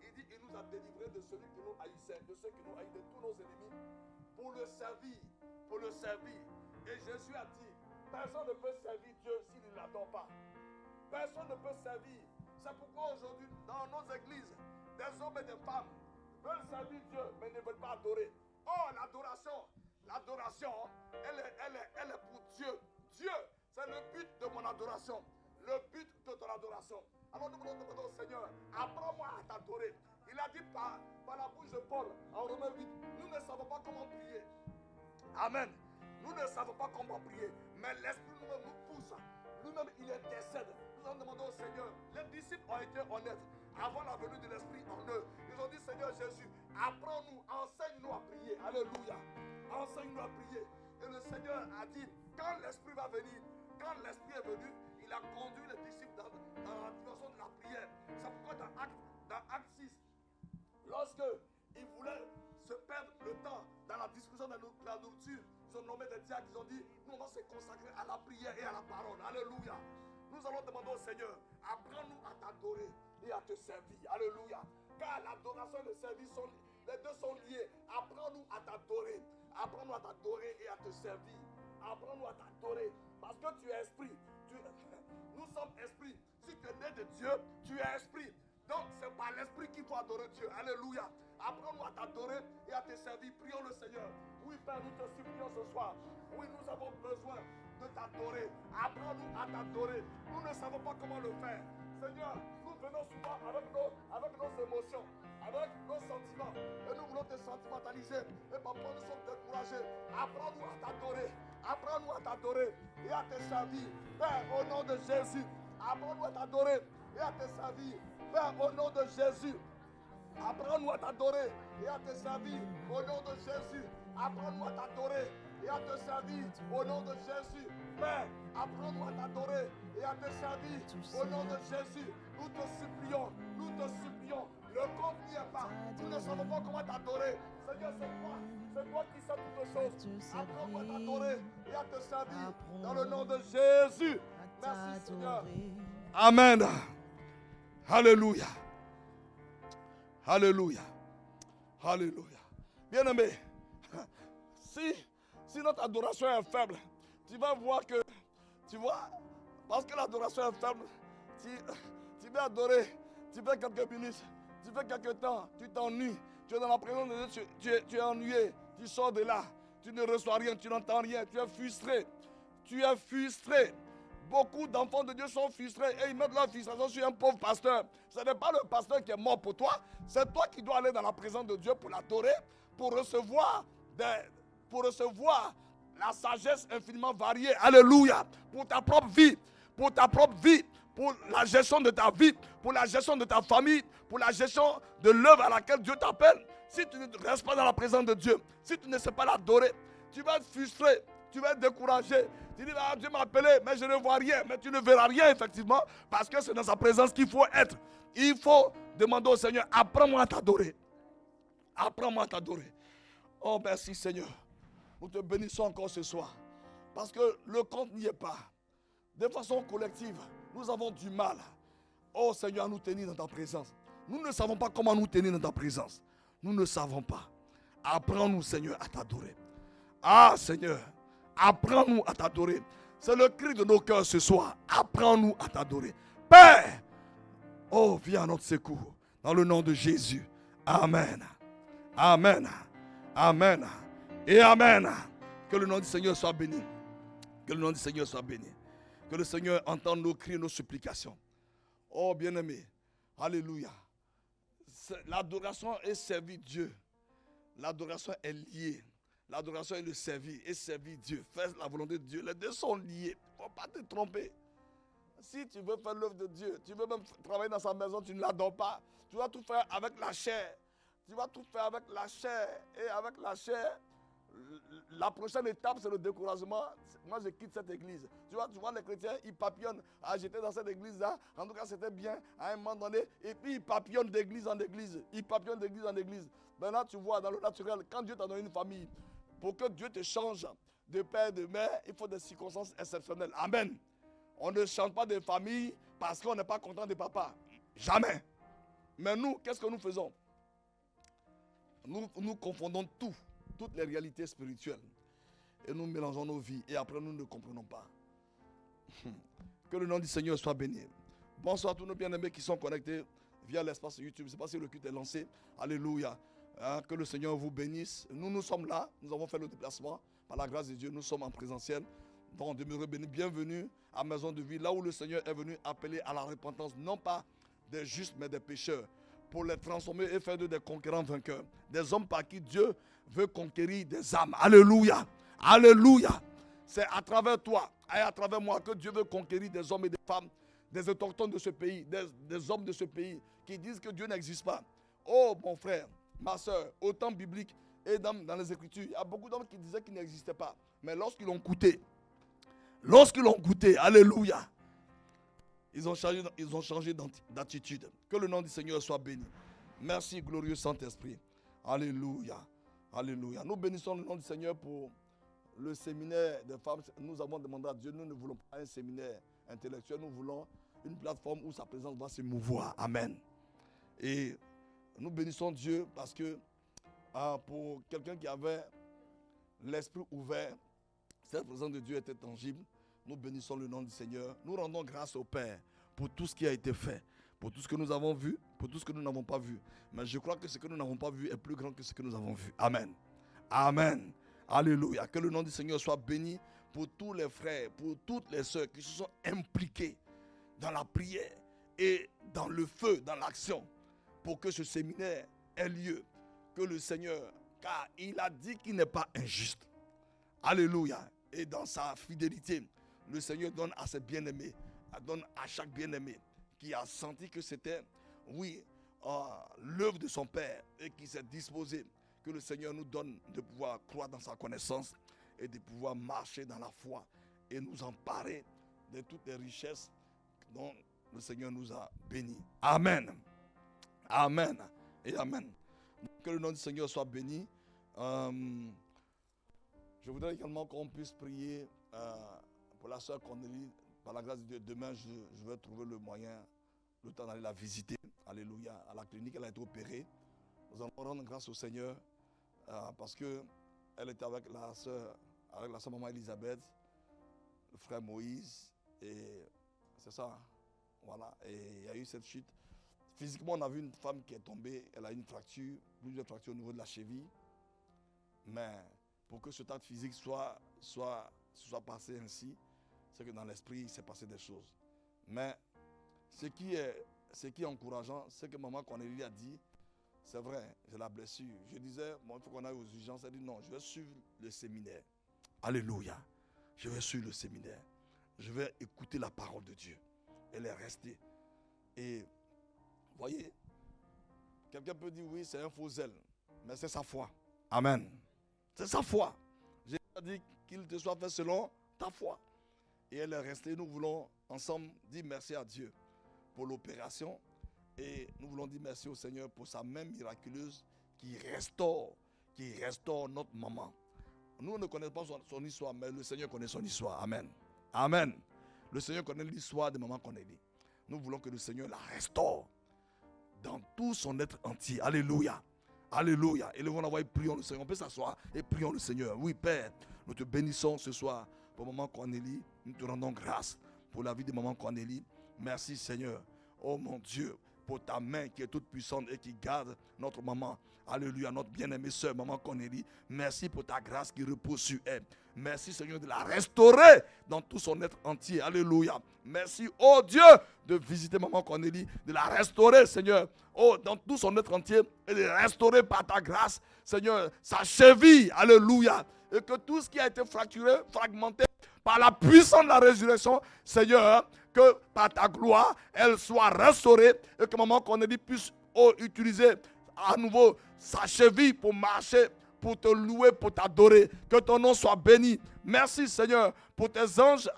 S3: il dit, il nous a délivrés de celui qui nous haïssait, de ceux qui nous haïssaient, de tous nos ennemis, pour le servir, pour le servir. Et Jésus a dit, personne ne peut servir Dieu s'il ne l'adore pas. Personne ne peut servir. C'est pourquoi aujourd'hui, dans nos églises, des hommes et des femmes veulent servir Dieu, mais ne veulent pas adorer. Oh, l'adoration, elle est pour Dieu. Dieu, c'est le but de mon adoration. Le but de ton adoration. Alors nous voulons demander au Seigneur, apprends-moi à t'adorer. Il a dit par la bouche de Paul, en Romains 8, nous ne savons pas comment prier. Amen. Nous ne savons pas comment prier, mais l'Esprit nous-même nous pousse. Lui-même, il intercède. Nous allons demander au Seigneur. Les disciples ont été honnêtes avant la venue de l'Esprit en eux. Ils ont dit, Seigneur Jésus, apprends-nous, enseigne-nous à prier. Alléluia. Enseigne-nous à prier. Et le Seigneur a dit, quand l'Esprit va venir, quand l'Esprit est venu, il a conduit les disciples dans la dimension de la prière. C'est pourquoi dans Acte 6, lorsque ils voulaient se perdre le temps dans la discussion de la nourriture, ils ont nommé des diacres, ils ont dit, nous on va se consacrer à la prière et à la parole. Alléluia. Nous allons demander au Seigneur, apprends-nous à t'adorer et à te servir. Alléluia. Car l'adoration et le service, les deux sont liés. Apprends-nous à t'adorer. Apprends-nous à t'adorer et à te servir. Apprends-nous à t'adorer. Parce que tu es esprit. Nous sommes esprits. Si tu es né de Dieu, tu es esprit. Donc c'est par l'esprit qu'il faut adorer Dieu. Alléluia. Apprends-nous à t'adorer et à te servir. Prions le Seigneur. Oui, Père, nous te supplions ce soir. Oui, nous avons besoin de t'adorer. Apprends-nous à t'adorer. Nous ne savons pas comment le faire. Seigneur, nous venons souvent avec nos émotions, avec nos sentiments. Et nous voulons te sentimentaliser. Et parfois nous sommes découragés. Apprends-nous à t'adorer. Apprends-nous à t'adorer et à te servir. Père, au nom de Jésus. Apprends-nous à t'adorer et à te servir. Père, au nom de Jésus. Apprends-nous à t'adorer et à te servir. Au nom de Jésus. Apprends-nous à t'adorer et à te servir. Au nom de Jésus. Père, apprends-nous à t'adorer et à te servir. Au nom de Jésus. Nous te supplions. Nous te supplions. Le compte n'y est pas. Nous ne savons pas comment t'adorer. Seigneur, c'est toi qui sais toutes choses. Apprends-nous à t'adorer et à te servir. Dans le nom de Jésus. Merci Seigneur. Amen. Alléluia. Alléluia. Alléluia. Bien-aimé, si notre adoration est faible, tu vas voir que, tu vois, parce que l'adoration est faible, tu vas adorer, tu fais quelques minutes, tu fais quelques temps, tu t'ennuies, tu es dans la présence de Dieu, tu es ennuyé, tu sors de là, tu ne reçois rien, tu n'entends rien, tu es frustré. Tu es frustré. Beaucoup d'enfants de Dieu sont frustrés et ils mettent leur frustration sur un pauvre pasteur. Ce n'est pas le pasteur qui est mort pour toi, c'est toi qui dois aller dans la présence de Dieu pour l'adorer, pour recevoir la sagesse infiniment variée. Alléluia. Pour ta propre vie, pour la gestion de ta vie, pour la gestion de ta famille, pour la gestion de l'œuvre à laquelle Dieu t'appelle. Si tu ne restes pas dans la présence de Dieu, si tu ne sais pas l'adorer, tu vas être frustré, tu vas être découragé, Tu dis, ah, Dieu m'a appelé, mais je ne vois rien. Mais tu ne verras rien, effectivement, parce que c'est dans sa présence qu'il faut être. Il faut demander au Seigneur, apprends-moi à t'adorer. Apprends-moi à t'adorer. Oh, merci Seigneur. Nous te bénissons encore ce soir. Parce que le compte n'y est pas. De façon collective, nous avons du mal. Oh Seigneur, à nous tenir dans ta présence. Nous ne savons pas comment nous tenir dans ta présence. Nous ne savons pas. Apprends-nous, Seigneur, à t'adorer. Ah, Seigneur, apprends-nous à t'adorer. C'est le cri de nos cœurs ce soir. Apprends-nous à t'adorer. Père, oh, viens à notre secours. Dans le nom de Jésus. Amen. Amen. Amen. Et Amen. Que le nom du Seigneur soit béni. Que le nom du Seigneur soit béni. Que le Seigneur entende nos cris et nos supplications. Oh, bien-aimé. Alléluia. L'adoration est servir Dieu. L'adoration est liée. L'adoration est le servir. Et servir Dieu. Faire la volonté de Dieu. Les deux sont liés. Il ne faut pas te tromper. Si tu veux faire l'œuvre de Dieu, tu veux même travailler dans sa maison, tu ne l'adores pas. Tu vas tout faire avec la chair. Tu vas tout faire avec la chair. Et avec la chair, la prochaine étape, c'est le découragement. Moi, je quitte cette église. Tu vois les chrétiens, ils papillonnent. Ah, j'étais dans cette église-là. En tout cas, c'était bien à un moment donné. Et puis, ils papillonnent d'église en église. Ils papillonnent d'église en église. Maintenant, tu vois, dans le naturel, quand Dieu t'a donné une famille, pour que Dieu te change de père et de mère, il faut des circonstances exceptionnelles. Amen. On ne change pas de famille parce qu'on n'est pas content de papa. Jamais. Mais nous, qu'est-ce que nous faisons? Nous confondons toutes les réalités spirituelles. Et nous mélangeons nos vies. Et après, nous ne comprenons pas. Que le nom du Seigneur soit béni. Bonsoir à tous nos bien-aimés qui sont connectés via l'espace YouTube. Je ne sais pas si le culte est lancé. Alléluia. Que le Seigneur vous bénisse. Nous sommes là. Nous avons fait le déplacement. Par la grâce de Dieu, nous sommes en présentiel. Donc, demeurez bénis. Bienvenue à Maison de Vie. Là où le Seigneur est venu appeler à la repentance. Non pas des justes, mais des pécheurs. Pour les transformer et faire d'eux des conquérants vainqueurs. Des hommes par qui Dieu veut conquérir des âmes. Alléluia. Alléluia. C'est à travers toi et à travers moi que Dieu veut conquérir des hommes et des femmes, des autochtones de ce pays, des hommes de ce pays qui disent que Dieu n'existe pas. Oh mon frère, ma soeur, au temps biblique et dans les Écritures, il y a beaucoup d'hommes qui disaient qu'il n'existait pas. Mais lorsqu'ils l'ont goûté, alléluia, ils ont changé d'attitude. Que le nom du Seigneur soit béni. Merci, glorieux Saint-Esprit. Alléluia. Alléluia. Nous bénissons le nom du Seigneur pour le séminaire des femmes. Nous avons demandé à Dieu, nous ne voulons pas un séminaire intellectuel, nous voulons une plateforme où sa présence va se mouvoir. Amen. Et nous bénissons Dieu parce que pour quelqu'un qui avait l'esprit ouvert, cette présence de Dieu était tangible. Nous bénissons le nom du Seigneur. Nous rendons grâce au Père pour tout ce qui a été fait, pour tout ce que nous avons vu, pour tout ce que nous n'avons pas vu. Mais je crois que ce que nous n'avons pas vu est plus grand que ce que nous avons vu. Amen. Amen. Alléluia. Que le nom du Seigneur soit béni pour tous les frères, pour toutes les sœurs qui se sont impliqués dans la prière et dans le feu, dans l'action, pour que ce séminaire ait lieu. Que le Seigneur, car il a dit qu'il n'est pas injuste. Alléluia. Et dans sa fidélité, le Seigneur donne à ses bien-aimés, donne à chaque bien-aimé qui a senti que c'était, oui, l'œuvre de son Père et qui s'est disposé, que le Seigneur nous donne de pouvoir croire dans sa connaissance et de pouvoir marcher dans la foi et nous emparer de toutes les richesses dont le Seigneur nous a bénis. Amen. Amen et Amen. Que le nom du Seigneur soit béni. Je voudrais également qu'on puisse prier pour la sœur Cornélie. Par la grâce de Dieu, demain, je vais trouver le moyen, le temps d'aller la visiter. Alléluia. À la clinique, elle a été opérée. Nous allons rendre grâce au Seigneur parce qu'elle était avec la sœur maman Elisabeth, le frère Moïse. Et c'est ça. Voilà. Et il y a eu cette chute. Physiquement, on a vu une femme qui est tombée. Elle a une fracture, plusieurs fractures au niveau de la cheville. Mais pour que ce stade physique soit passé ainsi, c'est que dans l'esprit, il s'est passé des choses. Mais ce qui est encourageant, c'est que maman Cornélie a dit, c'est vrai, j'ai la blessure. Je disais, bon, il faut qu'on aille aux urgences. Elle a dit, non, je vais suivre le séminaire. Alléluia. Je vais suivre le séminaire. Je vais écouter la parole de Dieu. Elle est restée. Et, vous voyez, quelqu'un peut dire, oui, c'est un faux zèle. Mais c'est sa foi. Amen. C'est sa foi. J'ai dit qu'il te soit fait selon ta foi. et elle est restée. Nous voulons ensemble dire merci à Dieu pour l'opération et nous voulons dire merci au Seigneur pour sa main miraculeuse qui restaure notre maman. Nous ne connaissons pas son histoire, mais le Seigneur connaît son histoire. Amen. Amen. Le Seigneur connaît l'histoire de maman Cornélie. Nous voulons que le Seigneur la restaure dans tout son être entier. Alléluia. Alléluia. Et levons la voix et prions le Seigneur. On peut s'asseoir et prions le Seigneur. Oui, Père, nous te bénissons ce soir pour maman Cornélie. Nous te rendons grâce pour la vie de maman Cornélie. Merci Seigneur. Oh mon Dieu, pour ta main qui est toute puissante et qui garde notre maman. Alléluia, notre bien-aimée sœur, maman Cornélie. Merci pour ta grâce qui repose sur elle. Merci Seigneur de la restaurer dans tout son être entier. Alléluia. Merci, oh Dieu, de visiter maman Cornélie, de la restaurer, Seigneur, oh, dans tout son être entier et de restaurer par ta grâce, Seigneur, sa cheville. Alléluia. Et que tout ce qui a été fracturé, fragmenté par la puissance de la résurrection, Seigneur, que par ta gloire, elle soit restaurée et que maman Cornélie puisse utiliser à nouveau sa cheville pour marcher, pour te louer, pour t'adorer. Que ton nom soit béni. Merci Seigneur pour tes anges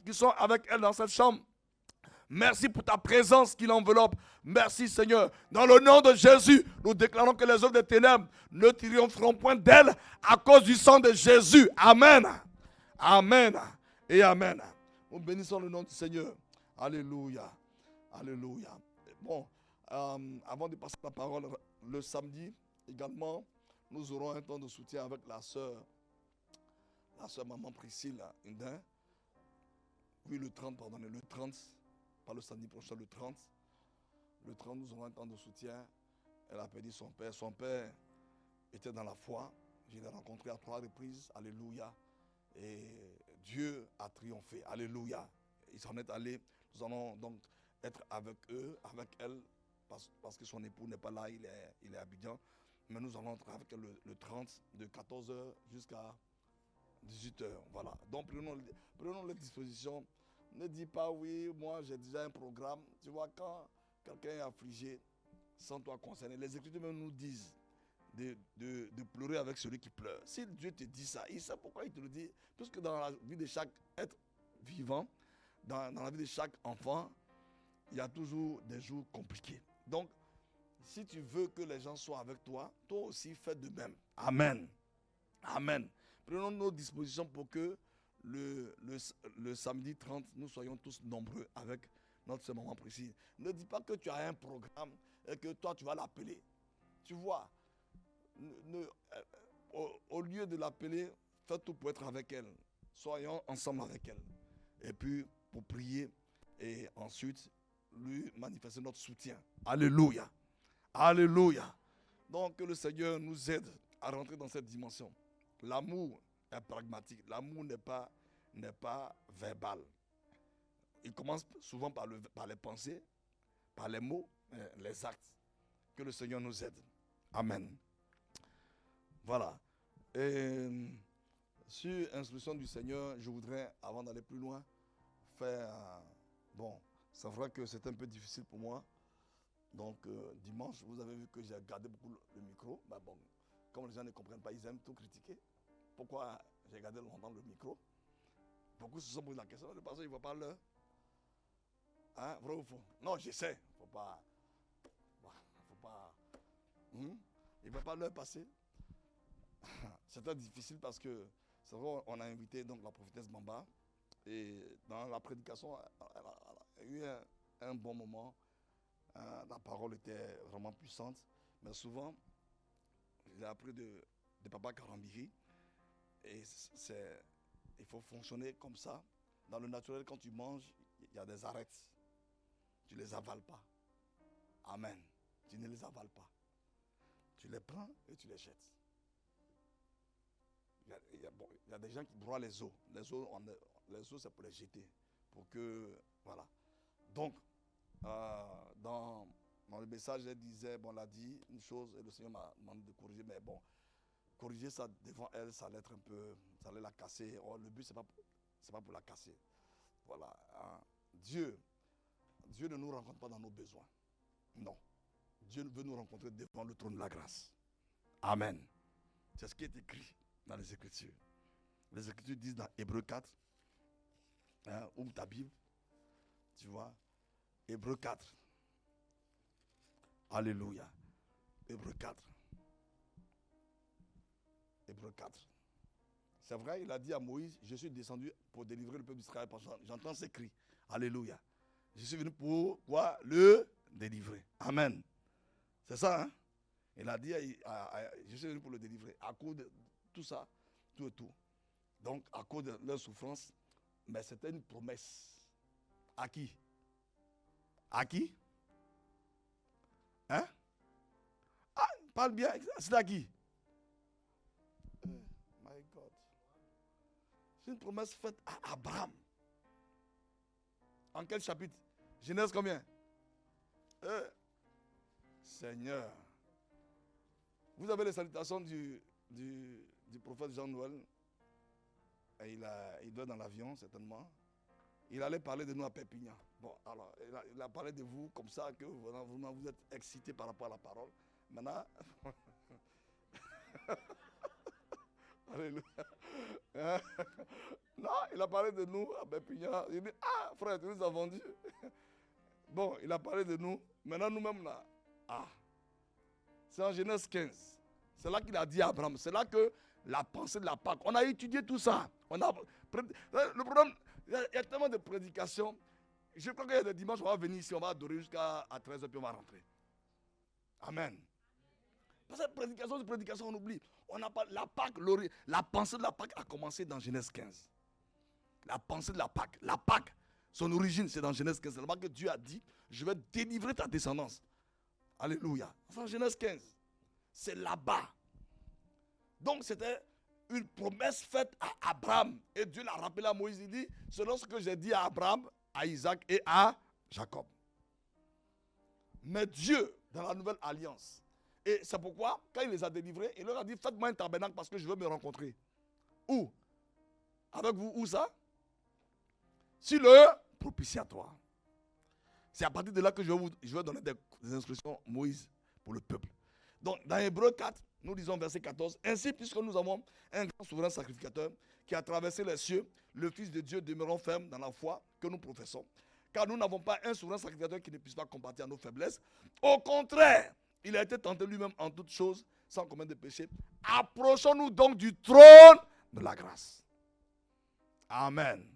S3: qui sont avec elle dans cette chambre. Merci pour ta présence qui l'enveloppe. Merci Seigneur. Dans le nom de Jésus, nous déclarons que les œuvres des ténèbres ne triompheront point d'elle à cause du sang de Jésus. Amen. Amen. Et Amen. Nous bénissons le nom du Seigneur. Alléluia. Alléluia. Bon, avant de passer la parole, le samedi également, nous aurons un temps de soutien avec la sœur maman Priscille Indin. Oui, le 30, pardonnez, le 30, pas le samedi prochain, le 30. Le 30, nous aurons un temps de soutien. Elle a perdu son père. Son père était dans la foi. Je l'ai rencontré à 3 reprises. Alléluia. Et Dieu a triomphé. Alléluia. Il s'en est allé. Nous allons donc être avec eux, avec elle, parce que son époux n'est pas là, il est à Abidjan. Mais nous allons être avec elle le 30, de 14h jusqu'à 18h. Voilà. Donc prenons les dispositions. Ne dis pas oui, moi j'ai déjà un programme. Tu vois, quand quelqu'un est affligé, sans toi concerné, les Écritures même nous disent de pleurer avec celui qui pleure. Si Dieu te dit ça, il sait pourquoi il te le dit. Puisque dans la vie de chaque être vivant, dans la vie de chaque enfant, il y a toujours des jours compliqués. Donc, si tu veux que les gens soient avec toi, toi aussi fais de même. Amen. Amen. Prenons nos dispositions pour que le samedi 30, nous soyons tous nombreux avec notre sœur maman Priscille. Ne dis pas que tu as un programme et que toi tu vas l'appeler. Tu vois, au lieu de l'appeler, fais tout pour être avec elle. Soyons ensemble avec elle. Et puis, pour prier et ensuite lui manifester notre soutien. Alléluia. Alléluia. Donc, que le Seigneur nous aide à rentrer dans cette dimension. L'amour est pragmatique. L'amour n'est pas verbal. Il commence souvent par les pensées, par les mots, les actes. Que le Seigneur nous aide. Amen. Voilà. Et sur instruction du Seigneur, je voudrais, avant d'aller plus loin, faire... bon, c'est vrai que c'est un peu difficile pour moi. Donc, dimanche, vous avez vu que j'ai gardé beaucoup le micro. Ben bon, comme les gens ne comprennent pas, ils aiment tout critiquer. Pourquoi j'ai gardé longtemps le micro? Beaucoup se sont posé la question. Le pasteur, il ne voit pas l'heure. Hein, vrai ou faux? Non, j'essaie. Il ne faut pas. Il ne va pas l'heure passer. C'était difficile parce que, c'est vrai, on a invité donc la prophétesse Bamba. Et dans la prédication, elle a eu un bon moment. La parole était vraiment puissante. Mais souvent, j'ai appris de Papa Karambiri. Et il faut fonctionner comme ça. Dans le naturel, quand tu manges, il y a des arêtes. Tu ne les avales pas. Amen. Tu ne les avales pas. Tu les prends et tu les jettes. Il y a des gens qui broient les os. Les os, c'est pour les jeter. Pour que, voilà. Donc, dans le message, elle disait, bon, elle a dit une chose et le Seigneur m'a demandé de corriger, mais bon, corriger ça devant elle, ça allait être un peu, ça allait la casser. Or, le but, c'est pas pour la casser. Voilà. Dieu ne nous rencontre pas dans nos besoins. Non. Dieu veut nous rencontrer devant le trône de la grâce. Amen. C'est ce qui est écrit dans les Écritures. Les Écritures disent dans Hébreux 4, Ouvre ta Bible. Tu vois. Hébreux 4. Alléluia. Hébreux 4. Hébreux 4. C'est vrai, il a dit à Moïse, je suis descendu pour délivrer le peuple d'Israël. J'entends ces cris. Alléluia. Je suis venu pour quoi? Le délivrer. Amen. C'est ça, hein? Il a dit, je suis venu pour le délivrer. À cause de tout ça, tout et tout. Donc, à cause de leur souffrance, mais c'était une promesse. À qui? À qui? Hein? Ah, parle bien. C'est à qui? My God. C'est une promesse faite à Abraham. En quel chapitre? Genèse combien? Seigneur. Vous avez les salutations du prophète Jean-Noël. Et il doit être dans l'avion, certainement. Il allait parler de nous à Perpignan. Bon, alors, il a parlé de vous comme ça, que vous êtes excité par rapport à la parole. Maintenant, alléluia. Non, il a parlé de nous à Perpignan. Il dit, ah, frère, tu nous as vendus. Bon, il a parlé de nous. Maintenant, nous-mêmes, là, c'est en Genèse 15. C'est là qu'il a dit à Abraham. C'est là que la pensée de la Pâque. On a étudié tout ça. Le problème, il y a tellement de prédications. Je crois qu'il y a des dimanches, on va venir ici, on va adorer jusqu'à 13h, puis on va rentrer. Amen. Parce que prédication, on oublie. On n'a pas la Pâque, la pensée de la Pâque a commencé dans Genèse 15. La pensée de la Pâque. La Pâque, son origine, c'est dans Genèse 15. C'est là-bas que Dieu a dit, je vais délivrer ta descendance. Alléluia. C'est en Genèse 15. C'est là-bas. Donc c'était une promesse faite à Abraham. Et Dieu l'a rappelé à Moïse. Il dit, selon ce que j'ai dit à Abraham, à Isaac et à Jacob. Mais Dieu, dans la nouvelle alliance, et c'est pourquoi, quand il les a délivrés, il leur a dit, faites-moi un tabernacle parce que je veux me rencontrer. Où? Avec vous, où ça? Sur le propitiatoire. C'est à partir de là que je vais donner des instructions, Moïse, pour le peuple. Donc, dans Hébreux 4, nous lisons verset 14. Ainsi, puisque nous avons un grand souverain sacrificateur qui a traversé les cieux, le Fils de Dieu demeurant ferme dans la foi que nous professons. Car nous n'avons pas un souverain sacrificateur qui ne puisse pas compatir à nos faiblesses. Au contraire, il a été tenté lui-même en toutes choses, sans commettre de péché. Approchons-nous donc du trône de la grâce. Amen.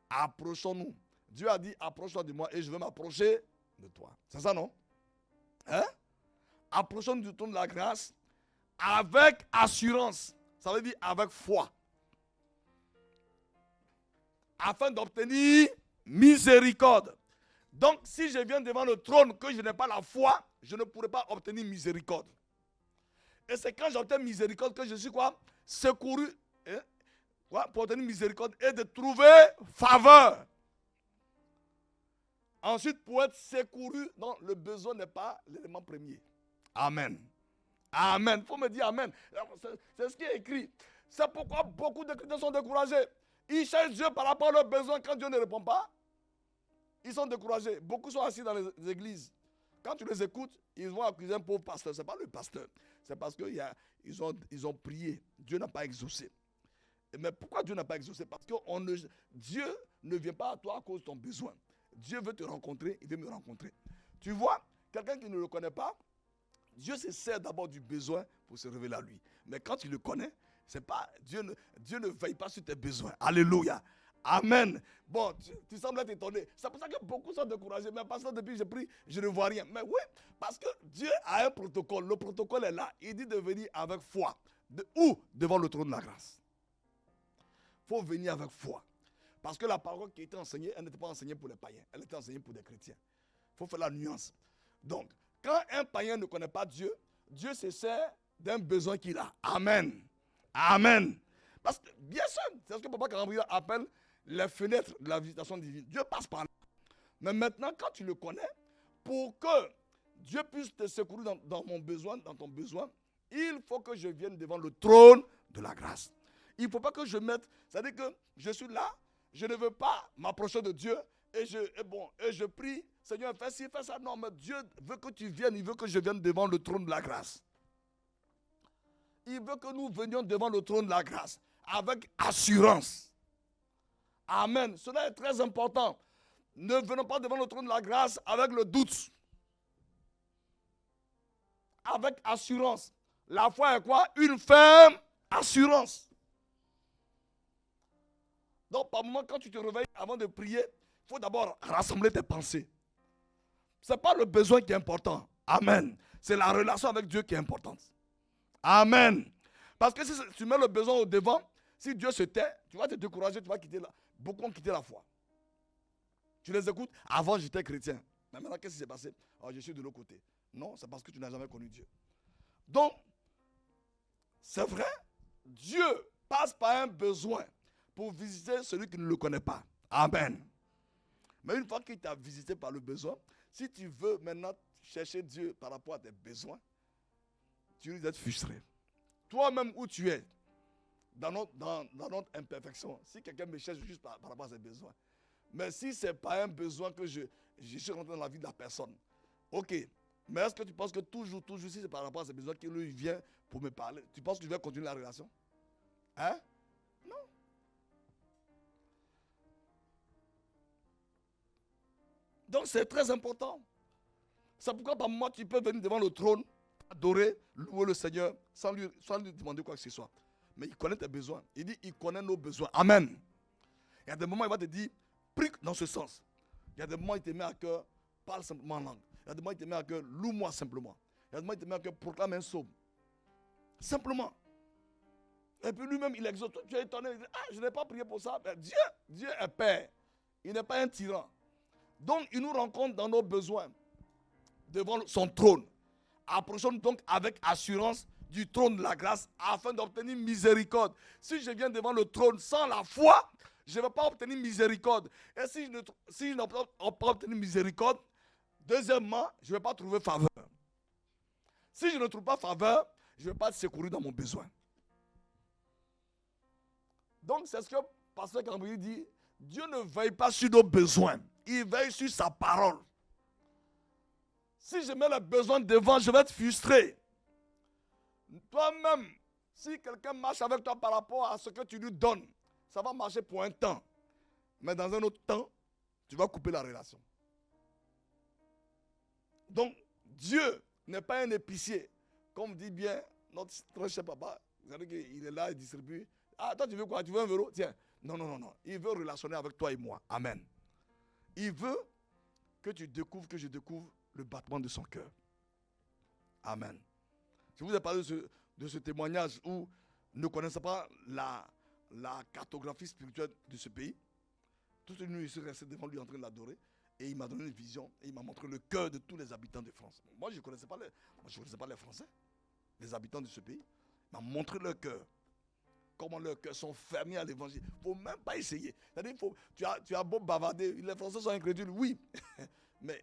S3: Approchons-nous. Dieu a dit, approche-toi de moi et je vais m'approcher de toi. C'est ça, non? Hein? Approchons-nous du trône de la grâce avec assurance. Ça veut dire avec foi. Afin d'obtenir miséricorde. Donc, si je viens devant le trône que je n'ai pas la foi, je ne pourrai pas obtenir miséricorde. Et c'est quand j'obtiens miséricorde que je suis quoi? Secouru. Pour obtenir miséricorde et de trouver faveur. Ensuite, pour être secouru, non, le besoin n'est pas l'élément premier. Amen. Amen. Il faut me dire amen. C'est ce qui est écrit. C'est pourquoi beaucoup de chrétiens sont découragés. Ils cherchent Dieu par rapport à leurs besoins. Quand Dieu ne répond pas, ils sont découragés. Beaucoup sont assis dans les églises. Quand tu les écoutes, ils vont accuser un pauvre pasteur. Ce n'est pas le pasteur. C'est parce qu'ils ont prié. Dieu n'a pas exaucé. Mais pourquoi Dieu n'a pas exaucé? Parce que Dieu ne vient pas à toi à cause de ton besoin. Dieu veut te rencontrer, il veut me rencontrer. Tu vois, quelqu'un qui ne le connaît pas, Dieu se sert d'abord du besoin pour se révéler à lui. Mais quand tu le connais, c'est pas, Dieu ne veille pas sur tes besoins. Alléluia. Amen. Bon, tu sembles être étonné. C'est pour ça que beaucoup sont découragés. Mais parce que depuis que je prie, je ne vois rien. Mais oui, parce que Dieu a un protocole. Le protocole est là. Il dit de venir avec foi. Où? Devant le trône de la grâce. Il faut venir avec foi. Parce que la parole qui était enseignée, elle n'était pas enseignée pour les païens. Elle était enseignée pour des chrétiens. Il faut faire la nuance. Donc, quand un païen ne connaît pas Dieu, Dieu se sert d'un besoin qu'il a. Amen. Amen. Parce que, bien sûr, c'est ce que Papa Carambriand appelle les fenêtres de la visitation divine. Dieu passe par là. Mais maintenant, quand tu le connais, pour que Dieu puisse te secourir dans mon besoin, dans ton besoin, il faut que je vienne devant le trône de la grâce. Il ne faut pas que je mette, c'est-à-dire que je suis là, je ne veux pas m'approcher de Dieu et je prie, Seigneur, fais ci, fais ça. Non, mais Dieu veut que tu viennes, il veut que je vienne devant le trône de la grâce. Il veut que nous venions devant le trône de la grâce avec assurance. Amen. Cela est très important. Ne venons pas devant le trône de la grâce avec le doute. Avec assurance. La foi est quoi? Une ferme assurance. Donc, par moment, quand tu te réveilles avant de prier, il faut d'abord rassembler tes pensées. Ce n'est pas le besoin qui est important. Amen. C'est la relation avec Dieu qui est importante. Amen. Parce que si tu mets le besoin au devant, si Dieu se tait, tu vas te décourager, tu vas quitter beaucoup ont quitté la foi. Tu les écoutes. Avant, j'étais chrétien. Mais maintenant, qu'est-ce qui s'est passé? Oh, je suis de l'autre côté. Non, c'est parce que tu n'as jamais connu Dieu. Donc, c'est vrai, Dieu passe par un besoin pour visiter celui qui ne le connaît pas. Amen. Mais une fois qu'il t'a visité par le besoin, si tu veux maintenant chercher Dieu par rapport à tes besoins, tu risques d'être frustré. Toi-même où tu es, dans notre imperfection, si quelqu'un me cherche juste par rapport à ses besoins, mais si ce n'est pas un besoin que je suis rentré dans la vie de la personne, ok, mais est-ce que tu penses que toujours, si c'est par rapport à ses besoins qu'il lui vient pour me parler, tu penses que je vais continuer la relation? Hein? Non. Donc c'est très important. C'est pourquoi par moi tu peux venir devant le trône, adorer, louer le Seigneur sans lui demander quoi que ce soit. Mais il connaît tes besoins. Il dit il connaît nos besoins. Amen. Il y a des moments il va te dire prie dans ce sens. Il y a des moments il te met à cœur, parle simplement en langue. Il y a des moments il te met à cœur, loue-moi simplement. Il y a des moments il te met à cœur, proclame un psaume. Simplement. Et puis lui-même il exauce. Tu es étonné. Il dit, je n'ai pas prié pour ça. Mais Dieu est Père. Il n'est pas un tyran. Donc il nous rencontre dans nos besoins devant son trône. Approchons donc avec assurance du trône de la grâce afin d'obtenir miséricorde. Si je viens devant le trône sans la foi, je ne vais pas obtenir miséricorde. Et si je n'ai pas obtenir miséricorde, deuxièmement, je ne vais pas trouver faveur. Si je ne trouve pas faveur, je ne vais pas être secouru dans mon besoin. Donc c'est ce que Pasteur Cambouis dit, Dieu ne veille pas sur nos besoins, il veille sur sa parole. Si je mets le besoin devant, je vais être frustré. Toi-même, si quelqu'un marche avec toi par rapport à ce que tu lui donnes, ça va marcher pour un temps. Mais dans un autre temps, tu vas couper la relation. Donc, Dieu n'est pas un épicier. Comme dit bien notre très cher papa, il est là, il distribue. Ah, toi tu veux quoi? Tu veux un vélo? Tiens. Non. Il veut relationner avec toi et moi. Amen. Il veut que tu découvres, que je découvre le battement de son cœur. Amen. Je vous ai parlé de ce témoignage où ne connaissant pas la cartographie spirituelle de ce pays, tout ce nous, je suis resté devant lui en train de l'adorer et il m'a donné une vision et il m'a montré le cœur de tous les habitants de France. Moi, je ne connaissais pas les Français, les habitants de ce pays. Il m'a montré leur cœur. Comment leurs cœurs sont fermés à l'évangile. Il ne faut même pas essayer. C'est-à-dire, tu as beau bavarder, les Français sont incrédules, oui. Mais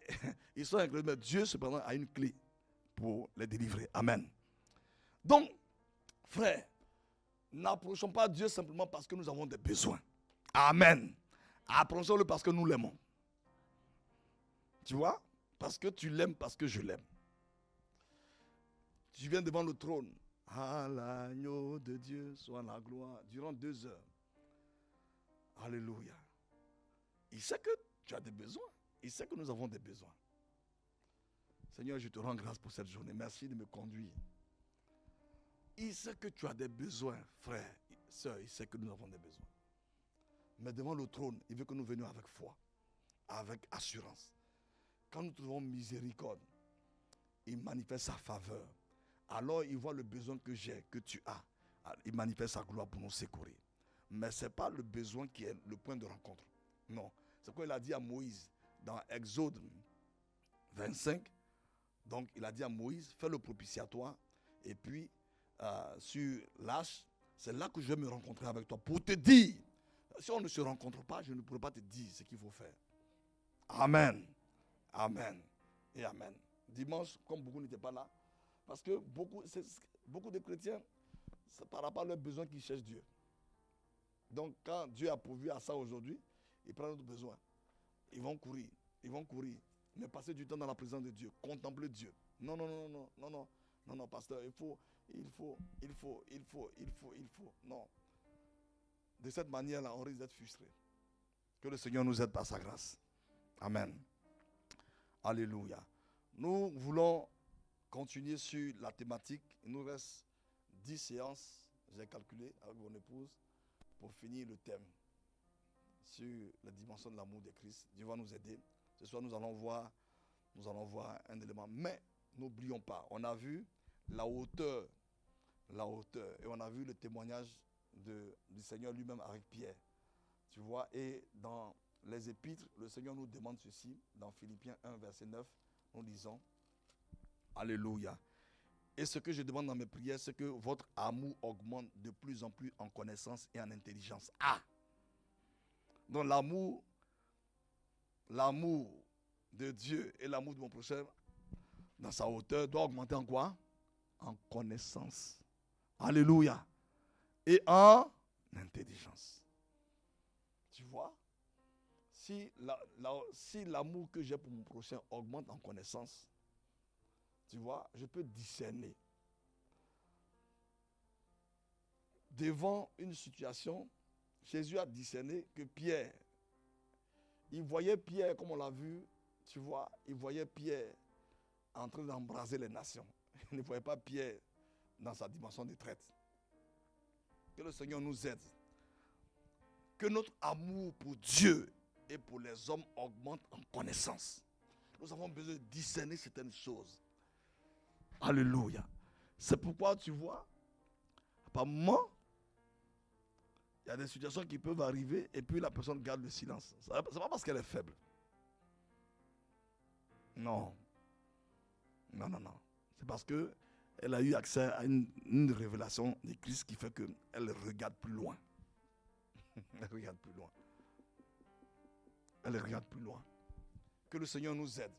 S3: ils sont incrédules. Mais Dieu, cependant, a une clé pour les délivrer. Amen. Donc, frère, n'approchons pas Dieu simplement parce que nous avons des besoins. Amen. Approchons-le parce que nous l'aimons. Tu vois? Parce que tu l'aimes, parce que je l'aime. Tu viens devant le trône. À l'agneau de Dieu soit la gloire durant 2 heures. Alléluia. Il sait que tu as des besoins. Il sait que nous avons des besoins. Seigneur, je te rends grâce pour cette journée. Merci de me conduire. Il sait que tu as des besoins, frère, sœur. Il sait que nous avons des besoins. Mais devant le trône, il veut que nous venions avec foi, avec assurance. Quand nous trouvons miséricorde, il manifeste sa faveur. Alors il voit le besoin que j'ai, que tu as. Il manifeste sa gloire pour nous secourir. Mais ce n'est pas le besoin qui est le point de rencontre. Non. C'est quoi il a dit à Moïse dans Exode 25. Donc il a dit à Moïse, fais le propitiatoire. Et puis sur l'arche, c'est là que je vais me rencontrer avec toi. Pour te dire, si on ne se rencontre pas, je ne pourrai pas te dire ce qu'il faut faire. Amen. Amen. Et amen. Dimanche, comme beaucoup n'étaient pas là, parce que beaucoup de chrétiens, c'est par rapport à leurs besoins qu'ils cherchent Dieu. Donc quand Dieu a pourvu à ça aujourd'hui, ils prennent notre besoin. Ils vont courir. Mais passer du temps dans la présence de Dieu, contempler Dieu. Non, pasteur, il faut. Non. De cette manière-là, on risque d'être frustré. Que le Seigneur nous aide par sa grâce. Amen. Alléluia. Nous voulons continuer sur la thématique. Il nous reste 10 séances, j'ai calculé avec mon épouse, pour finir le thème sur la dimension de l'amour de Christ. Dieu va nous aider. Ce soir, nous allons voir un élément. Mais n'oublions pas, on a vu la hauteur, et on a vu le témoignage du Seigneur lui-même avec Pierre. Tu vois, et dans les épîtres, le Seigneur nous demande ceci, dans Philippiens 1, verset 9, nous lisons, Alléluia. Et ce que je demande dans mes prières, c'est que votre amour augmente de plus en plus en connaissance et en intelligence. Ah! Donc l'amour de Dieu et l'amour de mon prochain, dans sa hauteur, doit augmenter en quoi? En connaissance. Alléluia. Et en intelligence. Tu vois? Si l'amour que j'ai pour mon prochain augmente en connaissance, tu vois, je peux discerner. Devant une situation, Jésus a discerné que Pierre, il voyait Pierre, comme on l'a vu, tu vois, il voyait Pierre en train d'embraser les nations. Il ne voyait pas Pierre dans sa dimension de traite. Que le Seigneur nous aide. Que notre amour pour Dieu et pour les hommes augmente en connaissance. Nous avons besoin de discerner certaines choses. Alléluia. C'est pourquoi tu vois, apparemment, il y a des situations qui peuvent arriver et puis la personne garde le silence. Ce n'est pas parce qu'elle est faible. Non. Non. C'est parce qu'elle a eu accès à une révélation de Christ qui fait qu'elle regarde plus loin. Elle regarde plus loin. Elle regarde plus loin. Que le Seigneur nous aide.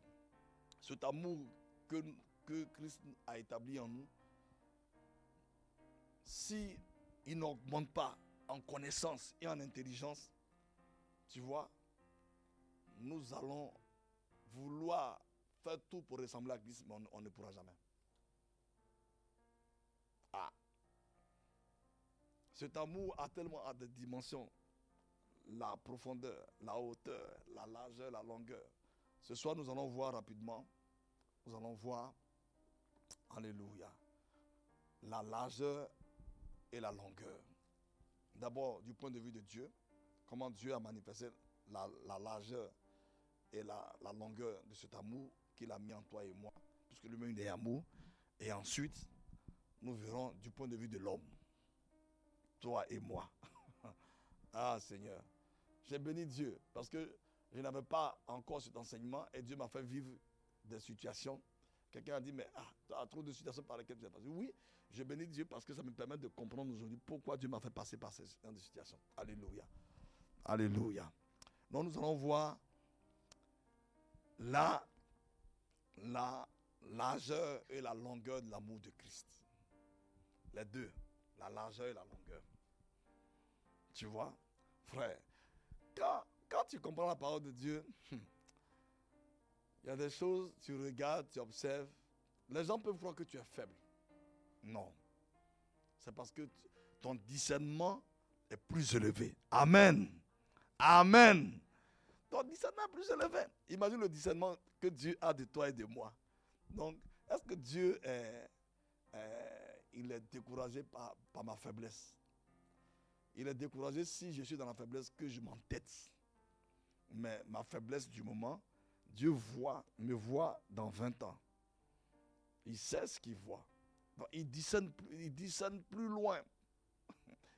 S3: Cet amour que Christ a établi en nous, si il n'augmente pas en connaissance et en intelligence, tu vois, nous allons vouloir faire tout pour ressembler à Christ, mais on ne pourra jamais. Ah. Cet amour a tellement à des dimensions, la profondeur, la hauteur, la largeur, la longueur. Ce soir, nous allons voir rapidement, alléluia, la largeur et la longueur. D'abord, du point de vue de Dieu, comment Dieu a manifesté la largeur et la longueur de cet amour qu'il a mis en toi et moi, puisque lui-même il est amour. Et ensuite, nous verrons du point de vue de l'homme, toi et moi. Ah Seigneur, j'ai béni Dieu parce que je n'avais pas encore cet enseignement et Dieu m'a fait vivre des situations. Quelqu'un a dit, mais tu as trop de situations par lesquelles tu as passé. Oui, je bénis Dieu parce que ça me permet de comprendre aujourd'hui pourquoi Dieu m'a fait passer par ces situations. Alléluia. Alléluia. Donc nous allons voir la largeur et la longueur de l'amour de Christ. Les deux, la largeur et la longueur. Tu vois, frère, quand tu comprends la parole de Dieu, il y a des choses, tu regardes, tu observes. Les gens peuvent croire que tu es faible. Non. C'est parce que ton discernement est plus élevé. Amen. Amen. Ton discernement est plus élevé. Imagine le discernement que Dieu a de toi et de moi. Donc, est-ce que Dieu il est découragé par ma faiblesse? Il est découragé si je suis dans la faiblesse que je m'entête. Mais ma faiblesse du moment, Dieu me voit dans 20 ans. Il sait ce qu'il voit. Donc, il discerne plus loin.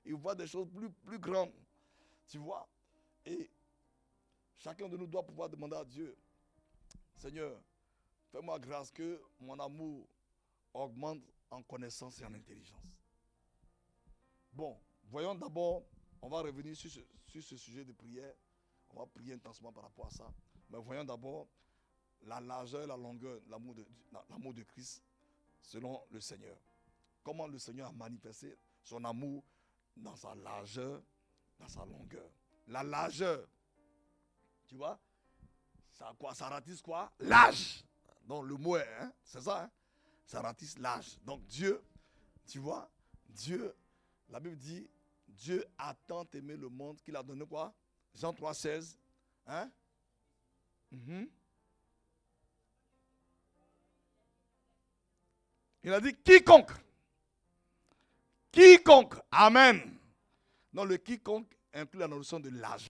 S3: Il voit des choses plus grandes. Tu vois? Et chacun de nous doit pouvoir demander à Dieu, Seigneur, fais-moi grâce que mon amour augmente en connaissance et en intelligence. Bon, voyons d'abord, on va revenir sur ce sujet de prière. On va prier intensément par rapport à ça. Mais voyons d'abord la largeur et la longueur de l'amour de Christ selon le Seigneur. Comment le Seigneur a manifesté son amour dans sa largeur, dans sa longueur. La largeur, tu vois, ça ratisse quoi? Large. Donc le mot est, c'est ça, ça ratisse large. Donc Dieu, tu vois, Dieu, la Bible dit, Dieu a tant aimé le monde qu'il a donné quoi? Jean 3, 16. Hein? Il a dit quiconque. Quiconque. Amen. Donc le quiconque inclut la notion de l'âge.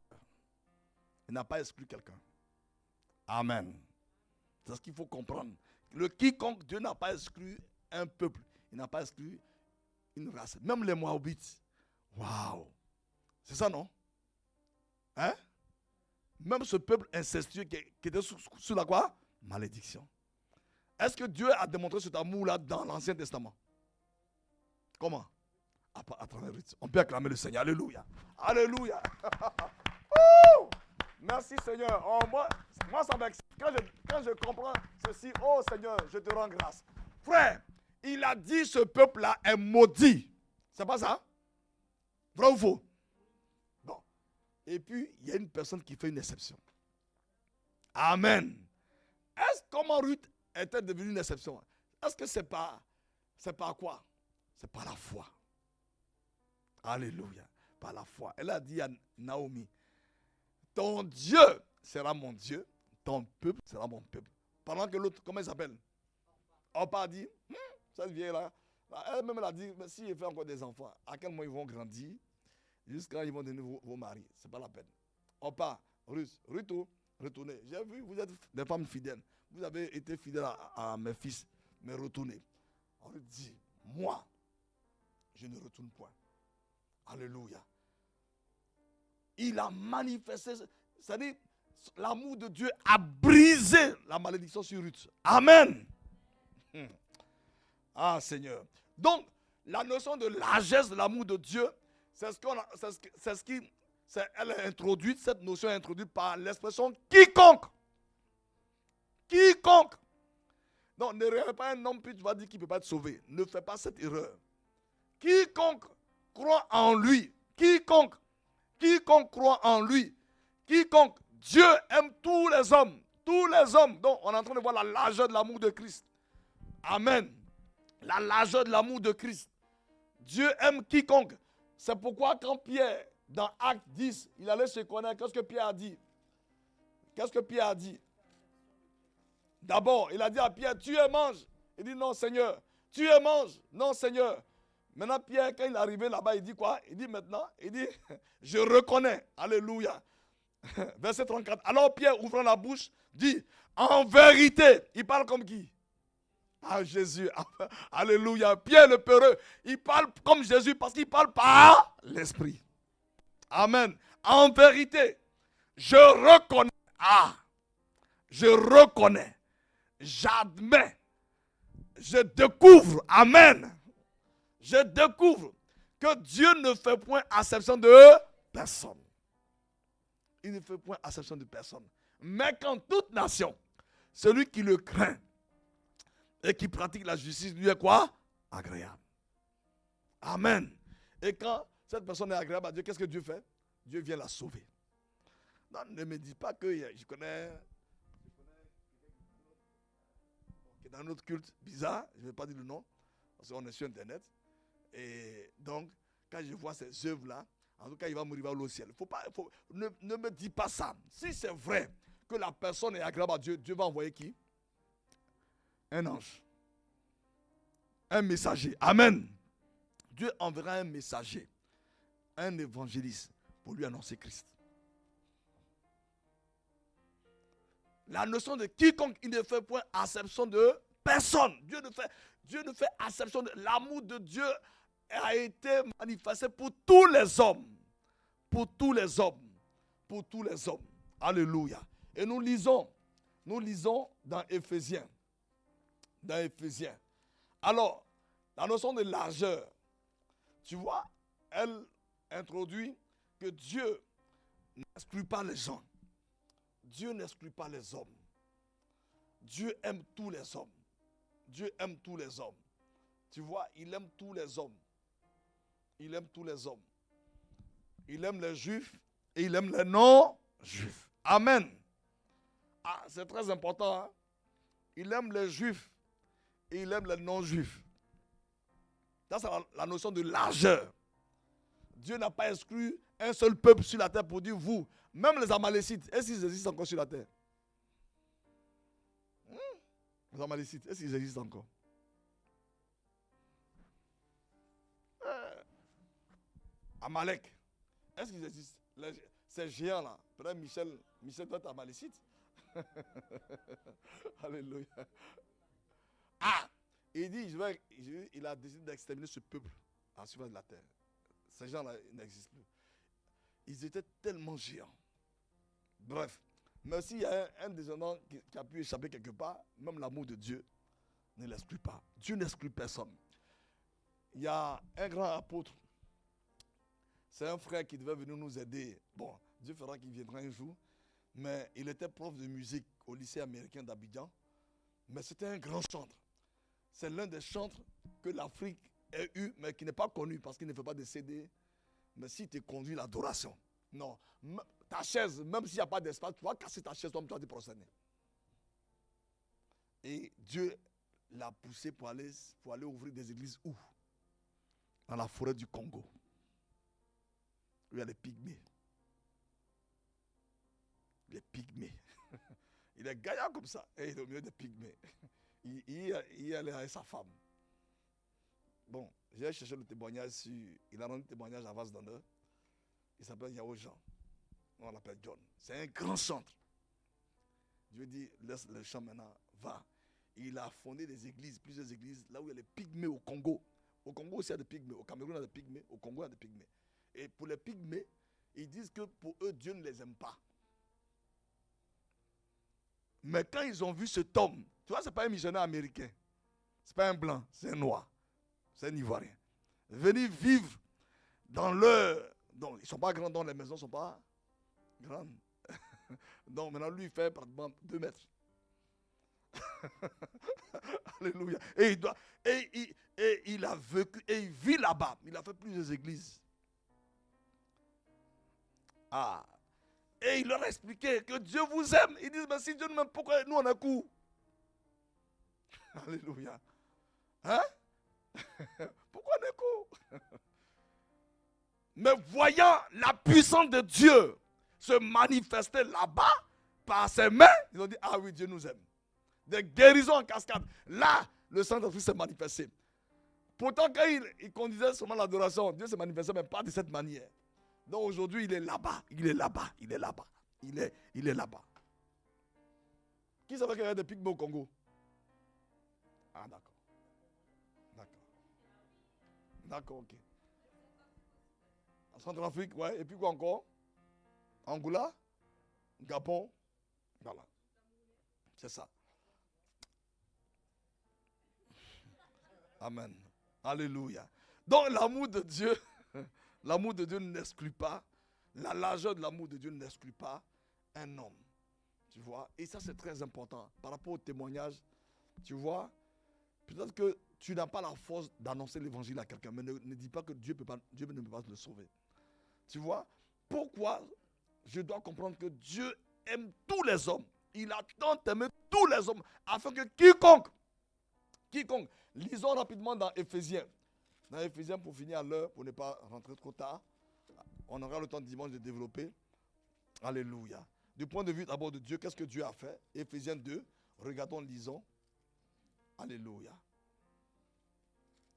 S3: Il n'a pas exclu quelqu'un. Amen. C'est ce qu'il faut comprendre. Le quiconque, Dieu n'a pas exclu un peuple. Il n'a pas exclu une race. Même les Moabites. Waouh. C'est ça, non? Hein? Même ce peuple incestueux qui était sous la quoi? Malédiction. Est-ce que Dieu a démontré cet amour-là dans l'Ancien Testament? Comment? À travers Ruth. On peut acclamer le Seigneur. Alléluia. Alléluia. Merci Seigneur. Oh, moi ça m'excite. Quand je comprends ceci, oh Seigneur, je te rends grâce. Frère, il a dit ce peuple-là est maudit. C'est pas ça? Vrai ou faux? Bon. Et puis, il y a une personne qui fait une exception. Amen. Comment Ruth était devenue une exception? Est-ce que c'est pas quoi? C'est par la foi. Alléluia. Par la foi. Elle a dit à Naomi, ton Dieu sera mon Dieu, ton peuple sera mon peuple. Pendant que l'autre, comment il s'appelle? Orpa a dit, cette vieille-là, elle-même elle a dit, mais s'il fait encore des enfants, à quel moment ils vont grandir, jusqu'à ils vont devenir vos maris, c'est pas la peine. Orpa, Ruth, retournez. J'ai vu, vous êtes des femmes fidèles. Vous avez été fidèles à mes fils, mais retournez. On lui dit, moi, je ne retourne point. Alléluia. Il a manifesté, c'est-à-dire, l'amour de Dieu a brisé la malédiction sur Ruth. Amen. Ah Seigneur. Donc, la notion de largesse de l'amour de Dieu, elle est introduite, cette notion est introduite par l'expression quiconque. Quiconque. Donc, ne regarde pas un homme puis tu vas dire qu'il ne peut pas être sauvé. Ne fais pas cette erreur. Quiconque croit en lui, quiconque croit en lui, quiconque, Dieu aime tous les hommes. Donc, on est en train de voir la largeur de l'amour de Christ. Amen. La largeur de l'amour de Christ. Dieu aime quiconque. C'est pourquoi quand Pierre, dans Acte 10, il allait se connaître, qu'est-ce que Pierre a dit? D'abord, il a dit à Pierre, tu es mange. Il dit non Seigneur. Tu es mange. Non Seigneur. Maintenant Pierre, quand il est arrivé là-bas, il dit quoi? Il dit maintenant, je reconnais. Alléluia. Verset 34. Alors Pierre, ouvrant la bouche, dit, en vérité, il parle comme qui? Ah Jésus. Alléluia. Pierre le peureux, il parle comme Jésus parce qu'il parle par l'Esprit. Amen. En vérité, je reconnais. Je reconnais. J'admets. Je découvre. Amen. Je découvre que Dieu ne fait point acception de personne. Il ne fait point acception de personne. Mais qu'en toute nation, celui qui le craint et qui pratique la justice lui est quoi? Agréable. Amen. Et quand cette personne est agréable à Dieu, qu'est-ce que Dieu fait? Dieu vient la sauver. Non, ne me dis pas que je connais dans notre culte bizarre, je ne vais pas dire le nom, parce qu'on est sur Internet. Et donc, quand je vois ces œuvres-là, en tout cas, il va mourir au ciel. Ne me dis pas ça. Si c'est vrai que la personne est agréable à Dieu, Dieu va envoyer qui? Un ange. Un messager. Amen. Dieu enverra un messager, un évangéliste, pour lui annoncer Christ. La notion de quiconque, il ne fait point acception de personne. Dieu ne fait acception de l'amour de Dieu a été manifesté pour tous les hommes. Pour tous les hommes. Pour tous les hommes. Alléluia. Et nous lisons dans Éphésiens. Dans Éphésiens. Alors, la notion de largeur, tu vois, elle introduit que Dieu n'exclut pas les gens. Dieu n'exclut pas les hommes. Dieu aime tous les hommes. Dieu aime tous les hommes. Tu vois, il aime tous les hommes. Il aime tous les hommes. Il aime les juifs et il aime les non-juifs. Amen. Ah, c'est très important. Hein? Il aime les juifs et il aime les non-juifs. Ça, c'est la notion de largeur. Dieu n'a pas exclu un seul peuple sur la terre pour dire, vous, Même les Amalécites, est-ce qu'ils existent encore sur la terre? Les Amalécites, est-ce qu'ils existent encore? Amalek, est-ce qu'ils existent? Ces géants-là, peut-être Michel doit être Amalécite. Alléluia. Ah! Il dit, il a décidé d'exterminer ce peuple à la surface de la terre. Ces gens-là n'existent plus. Ils étaient tellement géants. Bref, mais s'il y a un descendant qui a pu échapper quelque part, même l'amour de Dieu ne l'exclut pas. Dieu n'exclut personne. Il y a un grand apôtre. C'est un frère qui devait venir nous aider. Bon, Dieu fera qu'il viendra un jour. Mais il était prof de musique au lycée américain d'Abidjan. Mais c'était un grand chantre. C'est l'un des chantres que l'Afrique ait eu, mais qui n'est pas connu parce qu'il ne fait pas de CD. Mais si tu conduis l'adoration, non. Ta chaise, même s'il n'y a pas d'espace, tu vas casser ta chaise, toi, tu vas te prosterner. Et Dieu l'a poussé pour aller ouvrir des églises où? Dans la forêt du Congo. Où il y a les pygmées. Les pygmées. Il est gaillard comme ça. Et il est au milieu des pygmées. Il allait avec sa femme. Bon, j'ai cherché le témoignage il a rendu le témoignage à Vase d'honneur. Il s'appelle Yao Jean. On l'appelle John. C'est un grand chantre. Dieu dit, laisse le chant maintenant, va. Il a fondé des églises, plusieurs églises, là où il y a les pygmées au Congo. Au Congo aussi il y a des pygmées. Au Cameroun il y a des pygmées. Au Congo il y a des pygmées. Et pour les pygmées, ils disent que pour eux, Dieu ne les aime pas. Mais quand ils ont vu cet homme, tu vois, ce n'est pas un missionnaire américain. Ce n'est pas un blanc, c'est un noir. C'est un ivoirien. Venir vivre dans leur... Donc, ils ne sont pas grands, donc les maisons ne sont pas grandes. Donc maintenant, lui, il fait pratiquement 2 mètres. Alléluia. Et il a vécu, et il vit là-bas. Il a fait plusieurs églises. Ah. Et il leur a expliqué que Dieu vous aime. Ils disent, mais si Dieu nous aime, pourquoi nous on a coup? Alléluia. Hein? Pourquoi on a coup? Mais voyant la puissance de Dieu se manifester là-bas, par ses mains, ils ont dit, ah oui, Dieu nous aime. Des guérisons en cascade. Là, le Saint-Esprit s'est manifesté. Pourtant, quand il conduisait seulement l'adoration, Dieu s'est manifesté, mais pas de cette manière. Donc aujourd'hui, il est là-bas, il est là-bas, il est là-bas, il est là-bas. Qui savait qu'il y avait des pygmées au Congo? Ah, d'accord. D'accord. D'accord, ok. En Centrafrique, ouais. Et puis quoi encore? Angola, Gabon, voilà. C'est ça. Amen. Alléluia. Donc l'amour de Dieu, l'amour de Dieu n'exclut pas, la largeur de l'amour de Dieu n'exclut pas un homme. Tu vois? Et ça c'est très important par rapport au témoignage. Tu vois? Peut-être que tu n'as pas la force d'annoncer l'évangile à quelqu'un, mais ne dis pas que Dieu ne peut pas le sauver. Tu vois? Pourquoi je dois comprendre que Dieu aime tous les hommes? Il a tant aimé tous les hommes afin que quiconque, lisons rapidement dans Éphésiens. Dans Éphésiens, pour finir à l'heure, pour ne pas rentrer trop tard, on aura le temps dimanche de développer. Alléluia. Du point de vue d'abord de Dieu, qu'est-ce que Dieu a fait? Éphésiens 2, regardons, lisons. Alléluia.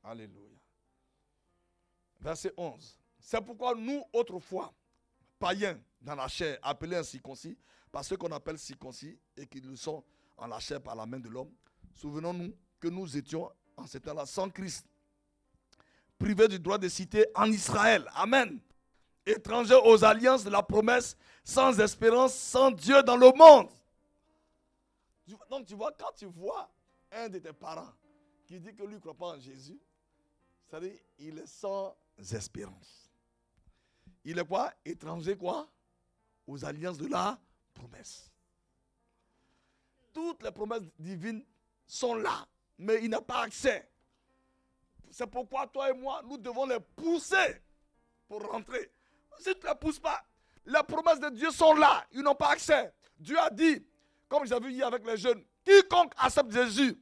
S3: Alléluia. Verset 11. C'est pourquoi nous, autrefois, païens dans la chair, appelés incirconcis, par ceux qu'on appelle circoncis et qui le sont en la chair par la main de l'homme, souvenons-nous que nous étions en ce temps-là sans Christ, privés du droit de cité en Israël. Amen. Étrangers aux alliances de la promesse, sans espérance, sans Dieu dans le monde. Donc tu vois, quand tu vois un de tes parents qui dit que lui ne croit pas en Jésus, c'est-à-dire il est sans espérance. Il est quoi? Étranger quoi? Aux alliances de la promesse. Toutes les promesses divines sont là, mais il n'a pas accès. C'est pourquoi toi et moi, nous devons les pousser pour rentrer. Si tu ne les pousses pas, les promesses de Dieu sont là, ils n'ont pas accès. Dieu a dit, comme j'avais dit avec les jeunes, quiconque accepte Jésus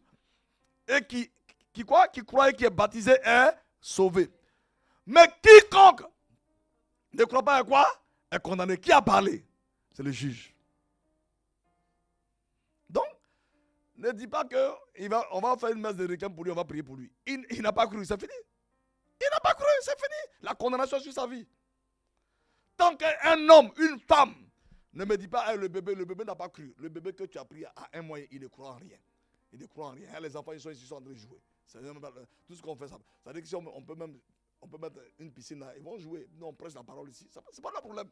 S3: et qui croit et qui est baptisé est sauvé. Mais quiconque ne croit pas à quoi? Est condamné. Qui a parlé? C'est le juge. Donc, ne dis pas qu'on va faire une messe de requiem pour lui, on va prier pour lui. Il n'a pas cru, c'est fini. Il n'a pas cru, c'est fini. La condamnation sur sa vie. Tant qu'un homme, une femme, ne me dit pas, le bébé n'a pas cru. Le bébé que tu as pris à 1 mois, il ne croit en rien. Il ne croit en rien. Les enfants, ils sont ici, ils sont en train de jouer. Tout ce qu'on fait, ça veut dire que si on peut mettre une piscine là, ils vont jouer. Nous, on prêche la parole ici. Ce n'est pas le problème.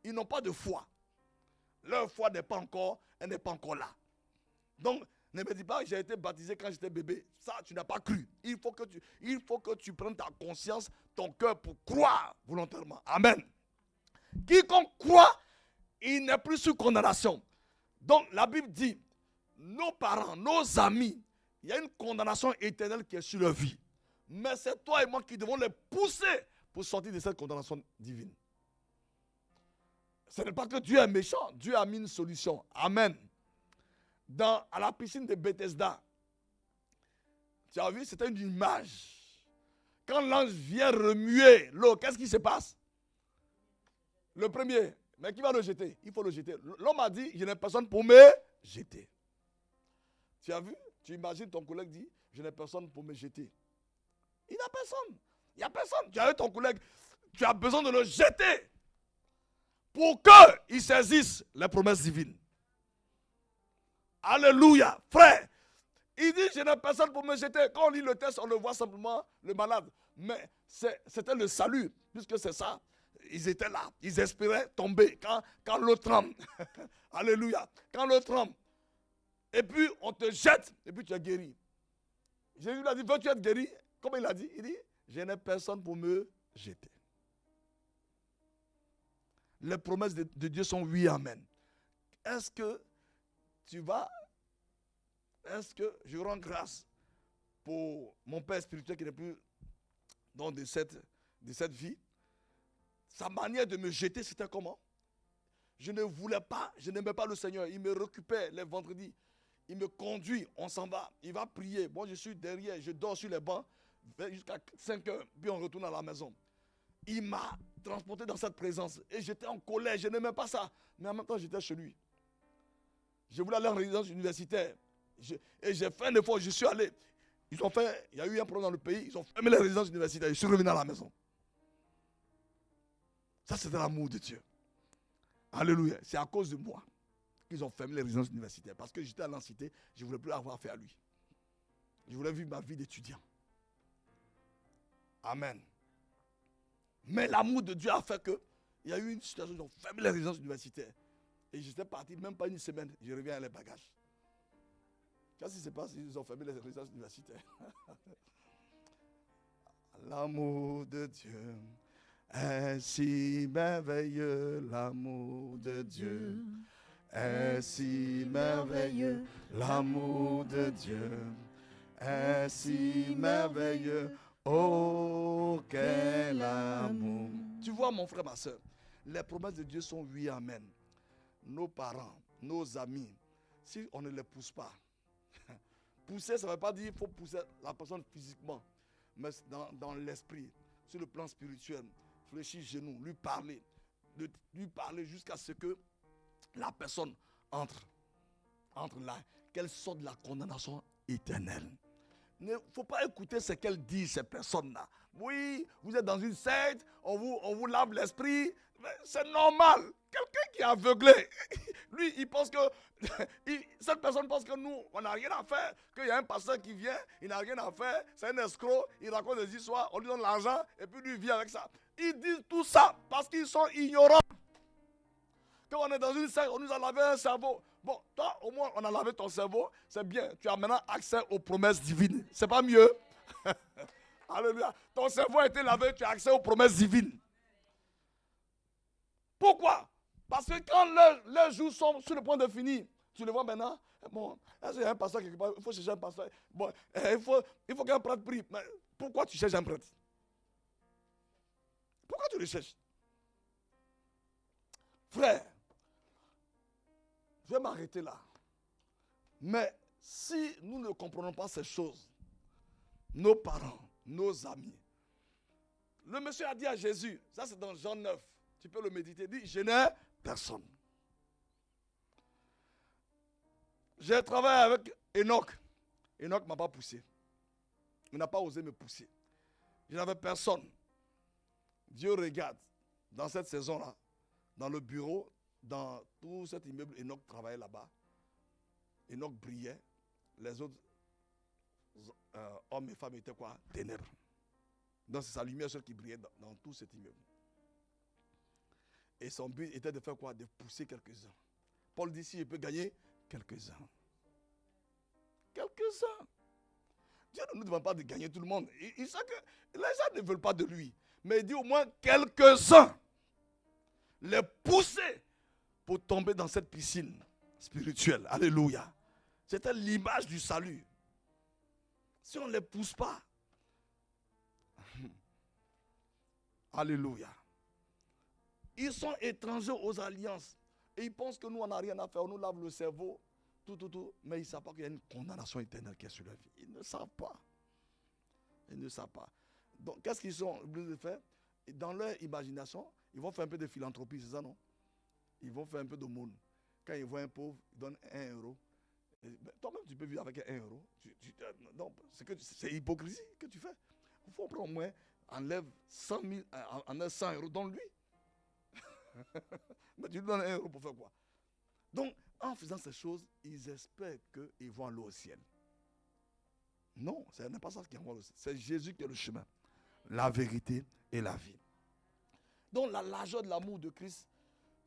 S3: Ils n'ont pas de foi. Leur foi n'est pas encore, elle n'est pas encore là. Donc, ne me dis pas que j'ai été baptisé quand j'étais bébé. Ça, tu n'as pas cru. Il faut que tu prennes ta conscience, ton cœur pour croire volontairement. Amen. Quiconque croit, il n'est plus sous condamnation. Donc, la Bible dit, nos parents, nos amis, il y a une condamnation éternelle qui est sur leur vie. Mais c'est toi et moi qui devons les pousser pour sortir de cette condamnation divine. Ce n'est pas que Dieu est méchant. Dieu a mis une solution. Amen. À la piscine de Bethesda, tu as vu, c'était une image. Quand l'ange vient remuer l'eau, qu'est-ce qui se passe? Le premier, mais qui va le jeter? Il faut le jeter. L'homme a dit, je n'ai personne pour me jeter. Tu as vu? Tu imagines ton collègue dit, je n'ai personne pour me jeter. Il n'a personne. Il n'y a personne. Tu as vu ton collègue, tu as besoin de le jeter pour qu'il saisisse les promesses divines. Alléluia. Frère, il dit, je n'ai personne pour me jeter. Quand on lit le texte, on le voit simplement, le malade. Mais c'était le salut, puisque c'est ça. Ils étaient là, ils espéraient tomber quand l'eau tremble. Alléluia. Quand l'eau tremble. Et puis on te jette, et puis tu es guéri. Jésus lui a dit, veux-tu être guéri? Comment il a dit? Il dit, je n'ai personne pour me jeter. Les promesses de Dieu sont oui, amen. Est-ce que je rends grâce pour mon père spirituel qui n'est plus dans de cette vie? Sa manière de me jeter, c'était comment? Je ne voulais pas, je n'aimais pas le Seigneur. Il me récupère les vendredis. Il me conduit, on s'en va. Il va prier. Moi, je suis derrière, je dors sur les bancs jusqu'à 5 heures, puis on retourne à la maison. Il m'a transporté dans cette présence. Et j'étais en colère, je n'aimais pas ça. Mais en même temps, j'étais chez lui. Je voulais aller en résidence universitaire. Et j'ai fait un effort, je suis allé. Il y a eu un problème dans le pays, ils ont fermé les résidences universitaires. Je suis revenu à la maison. Ça, c'était l'amour de Dieu. Alléluia. C'est à cause de moi qu'ils ont fermé les résidences universitaires. Parce que j'étais à l'ancienneté, je ne voulais plus avoir affaire à lui. Je voulais vivre ma vie d'étudiant. Amen. Mais l'amour de Dieu a fait qu'il y a eu une situation où ils ont fermé les résidences universitaires. Et j'étais parti, même pas une semaine, je reviens à les bagages. Qu'est-ce qui se passe? Ils ont fermé les résidences universitaires. L'amour de Dieu est si merveilleux, l'amour de Dieu est si merveilleux, l'amour de Dieu est si merveilleux, oh quel amour. Tu vois mon frère, ma soeur, les promesses de Dieu sont oui, amen. Nos parents, nos amis, si on ne les pousse pas, pousser, ça ne veut pas dire qu'il faut pousser la personne physiquement, mais dans l'esprit, sur le plan spirituel. Fléchir genoux, lui parler jusqu'à ce que la personne entre là, qu'elle sorte de la condamnation éternelle. Il ne faut pas écouter ce qu'elles disent, ces personnes-là. Oui, vous êtes dans une secte, on vous lave l'esprit, c'est normal. Quelqu'un qui est aveuglé, lui, il pense que, cette personne pense que nous, on n'a rien à faire, qu'il y a un pasteur qui vient, il n'a rien à faire, c'est un escroc, il raconte des histoires, on lui donne l'argent, et puis lui vient avec ça. Ils disent tout ça parce qu'ils sont ignorants. Quand on est dans une secte, on nous a lavé un cerveau. Bon, toi, au moins, on a lavé ton cerveau, c'est bien. Tu as maintenant accès aux promesses divines. C'est pas mieux? Alléluia. Ton cerveau a été lavé, tu as accès aux promesses divines. Pourquoi? Parce que quand leurs jours sont sur le point de finir, tu le vois maintenant, bon, est-ce qu'il y a un pasteur quelque part? Il faut chercher un pasteur. Bon, il faut qu'un prêtre prie. Mais pourquoi tu cherches un prêtre? Pourquoi tu le cherches? Frère, je vais m'arrêter là. Mais si nous ne comprenons pas ces choses, nos parents, nos amis, le monsieur a dit à Jésus, ça c'est dans Jean 9, tu peux le méditer, il dit, je n'ai personne. J'ai travaillé avec Enoch. Enoch ne m'a pas poussé. Il n'a pas osé me pousser. Je n'avais personne. Dieu regarde, dans cette saison-là, dans le bureau, dans tout cet immeuble, Enoch travaillait là-bas. Enoch brillait. Les autres hommes et femmes étaient quoi? Ténèbres. Donc c'est sa lumière seule qui brillait dans tout cet immeuble. Et son but était de faire quoi? De pousser quelques-uns. Paul dit, si je peux gagner quelques-uns. Quelques-uns. Dieu ne nous demande pas de gagner tout le monde. Il sait que les gens ne veulent pas de lui. Mais il dit au moins quelques-uns. Les pousser pour tomber dans cette piscine spirituelle. Alléluia. C'était l'image du salut. Si on ne les pousse pas. Alléluia. Ils sont étrangers aux alliances. Et ils pensent que nous, on n'a rien à faire. On nous lave le cerveau. Tout. Mais ils ne savent pas qu'il y a une condamnation éternelle qui est sur leur vie. Ils ne savent pas. Ils ne savent pas. Donc, qu'est-ce qu'ils sont obligés de faire? Dans leur imagination, ils vont faire un peu de philanthropie, c'est ça, non? Ils vont faire un peu d'aumône. Quand ils voient un pauvre, ils donnent 1 euro. Toi-même, tu peux vivre avec 1 euro. Non, c'est hypocrisie que tu fais. Il faut prendre au moins, enlève 100 euros, donne-lui. Mais tu lui donnes 1 euro pour faire quoi? Donc, en faisant ces choses, ils espèrent qu'ils vont aller au ciel. Non, ce n'est pas ça qui envoie au ciel. C'est Jésus qui est le chemin, la vérité et la vie. Donc, la largeur de l'amour de Christ,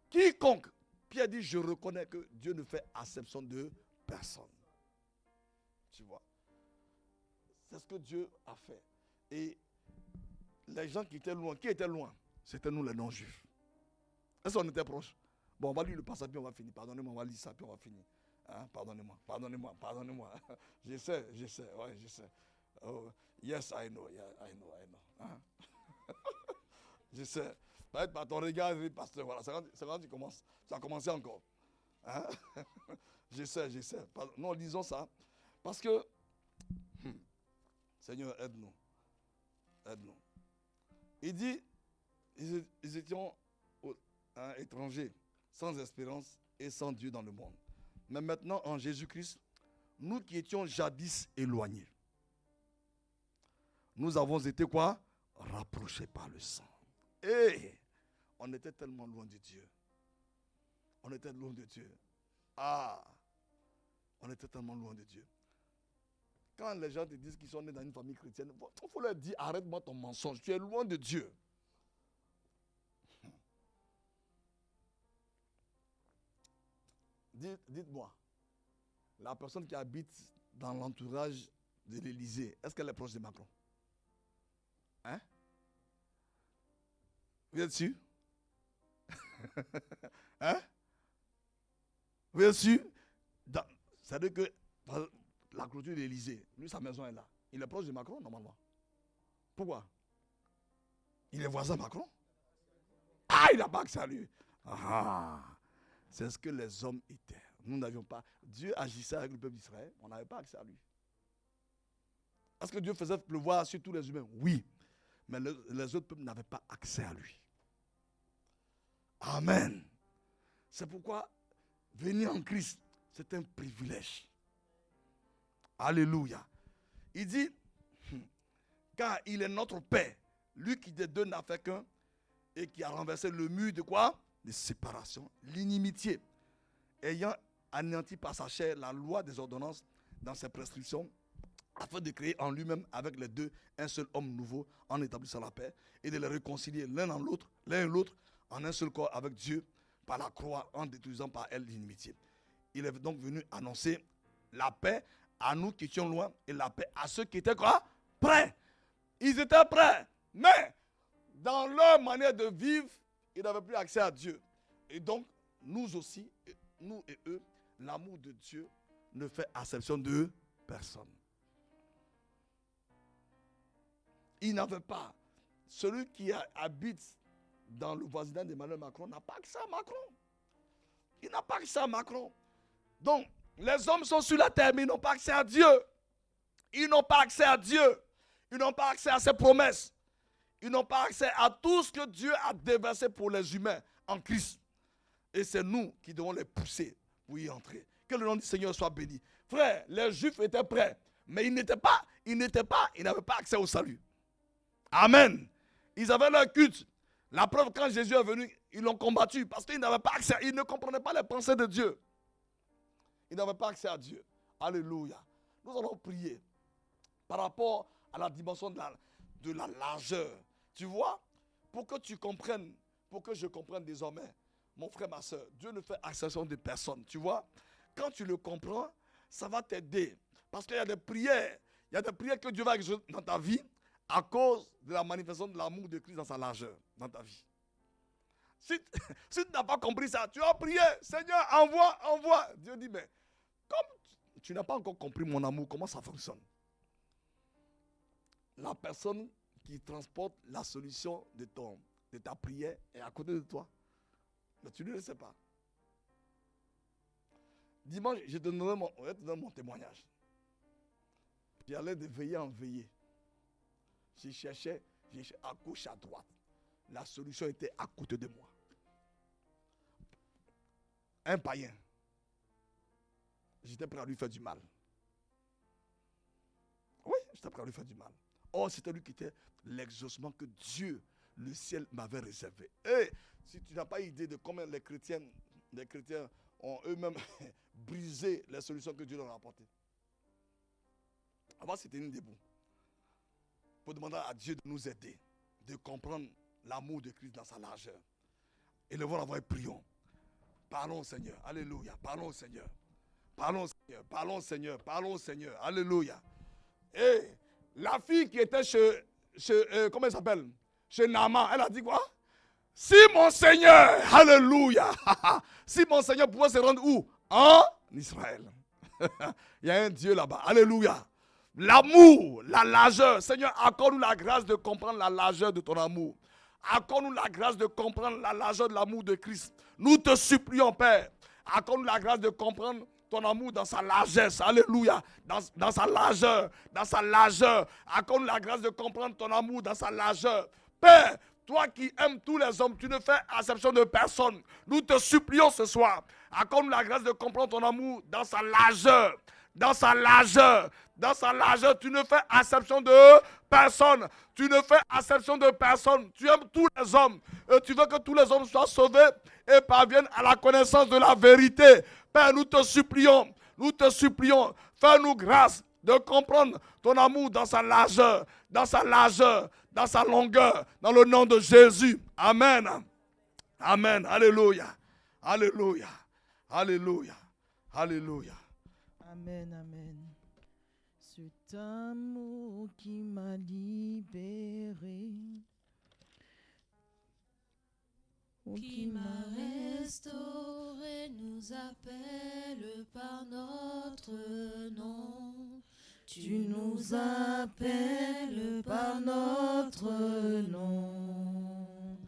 S3: quiconque, Pierre dit, je reconnais que Dieu ne fait acception de personne. Tu vois. C'est ce que Dieu a fait. Et les gens qui étaient loin, c'était nous les non-juifs. Est-ce qu'on était proches? Bon, on va lire le passage, puis on va finir. Pardonnez-moi, on va lire ça, puis on va finir. Hein? Pardonnez-moi. Je sais, ouais, je sais. Oh, yes, I know. Hein? Je sais. Peut-être par ton regard, pasteur, voilà, c'est quand tu commences. Ça a commencé encore. Hein? Je sais. Non, lisons ça. Parce que, Seigneur, aide-nous. Il dit, ils étaient étrangers, sans espérance et sans Dieu dans le monde. Mais maintenant, en Jésus-Christ, nous qui étions jadis éloignés, nous avons été quoi? Rapprochés par le sang. Et on était tellement loin de Dieu. On était tellement loin de Dieu. Quand les gens te disent qu'ils sont nés dans une famille chrétienne, il faut leur dire, arrête-moi ton mensonge, tu es loin de Dieu. Dites-moi, la personne qui habite dans l'entourage de l'Élysée, est-ce qu'elle est proche de Macron? Hein? Vous êtes sûr? Hein? Vous êtes sûr? C'est-à-dire que la clôture de l'Élysée, lui, sa maison est là. Il est proche de Macron, normalement. Pourquoi? Il est voisin de Macron? Ah, il n'a pas accès à lui. Ah, c'est ce que les hommes étaient. Nous n'avions pas. Dieu agissait avec le peuple d'Israël, on n'avait pas accès à lui. Est-ce que Dieu faisait pleuvoir sur tous les humains? Oui. Mais les autres peuples n'avaient pas accès à lui. Amen. C'est pourquoi venir en Christ, c'est un privilège. Alléluia. Il dit, car il est notre Père, lui qui des deux n'a fait qu'un, et qui a renversé le mur de quoi? De séparation, l'inimitié, ayant anéanti par sa chair la loi des ordonnances dans ses prescriptions, afin de créer en lui-même avec les deux un seul homme nouveau en établissant la paix et de les réconcilier l'un et l'autre en un seul corps avec Dieu par la croix en détruisant par elle l'inimitié. Il est donc venu annoncer la paix à nous qui étions loin et la paix à ceux qui étaient quoi? Prêts. Ils étaient prêts, mais dans leur manière de vivre, ils n'avaient plus accès à Dieu. Et donc, nous aussi, nous et eux, l'amour de Dieu ne fait acception de personne. Il n'avait pas. Celui qui habite dans le voisinage d'Emmanuel Macron n'a pas accès à Macron. Il n'a pas accès à Macron. Donc, les hommes sont sur la terre, mais ils n'ont pas accès à Dieu. Ils n'ont pas accès à Dieu. Ils n'ont pas accès à ses promesses. Ils n'ont pas accès à tout ce que Dieu a déversé pour les humains en Christ. Et c'est nous qui devons les pousser pour y entrer. Que le nom du Seigneur soit béni. Frère, les Juifs étaient prêts, mais ils n'avaient pas accès au salut. Amen. Ils avaient leur culte. La preuve, quand Jésus est venu, ils l'ont combattu parce qu'ils n'avaient pas accès, ils ne comprenaient pas les pensées de Dieu. Ils n'avaient pas accès à Dieu. Alléluia. Nous allons prier par rapport à la dimension de la largeur. Tu vois, pour que tu comprennes, pour que je comprenne désormais, mon frère, ma soeur, Dieu ne fait exception de personne. Tu vois, quand tu le comprends, ça va t'aider. Parce qu'il y a des prières que Dieu va exaucer dans ta vie à cause de la manifestation de l'amour de Christ dans sa largeur, dans ta vie. Si tu n'as pas compris ça, tu vas prier, Seigneur, envoie. Dieu dit, mais comme tu n'as pas encore compris mon amour, comment ça fonctionne? La personne qui transporte la solution de ta prière est à côté de toi. Mais tu ne le sais pas. Dimanche, je te donne mon témoignage. J'allais de veillée en veillée. Je cherchais à gauche, à droite. La solution était à côté de moi. Un païen. J'étais prêt à lui faire du mal. Oui, j'étais prêt à lui faire du mal. Or, c'était lui qui était l'exaucement que Dieu, le ciel, m'avait réservé. Et si tu n'as pas idée de combien les chrétiens ont eux-mêmes brisé les solutions que Dieu leur a apportées. Avant, c'était une debout. Pour demander à Dieu de nous aider, de comprendre l'amour de Christ dans sa largeur. Et le voir et prions. Parlons au Seigneur. Alléluia. Parlons au Seigneur. Parlons au Seigneur. Parlons au Seigneur. Parlons au Seigneur. Alléluia. Et la fille qui était chez comment elle s'appelle? Chez Naaman, elle a dit quoi? Si mon Seigneur, alléluia, si mon Seigneur pouvait se rendre où? En Israël. Il y a un Dieu là-bas. Alléluia. L'amour, la largeur. Seigneur, accorde-nous la grâce de comprendre la largeur de ton amour. Accorde-nous la grâce de comprendre la largeur de l'amour de Christ. Nous te supplions, Père. Accorde-nous la grâce de comprendre ton amour dans sa largesse. Alléluia. Dans sa largeur. Dans sa largeur. Accorde-nous la grâce de comprendre ton amour dans sa largeur. Père, toi qui aimes tous les hommes, tu ne fais exception de personne. Nous te supplions ce soir. Accorde-nous la grâce de comprendre ton amour dans sa largeur. Dans sa largeur. Dans sa largeur, tu ne fais exception de personne. Tu ne fais exception de personne. Tu aimes tous les hommes. Et tu veux que tous les hommes soient sauvés et parviennent à la connaissance de la vérité. Père, nous te supplions. Nous te supplions. Fais-nous grâce de comprendre ton amour dans sa largeur. Dans sa largeur. Dans sa longueur. Dans le nom de Jésus. Amen. Amen. Alléluia. Alléluia. Alléluia. Alléluia.
S2: Amen, amen. Cet amour qui m'a libéré,
S1: qui m'a restauré, nous appelle par notre nom.
S2: Tu nous appelles par notre nom.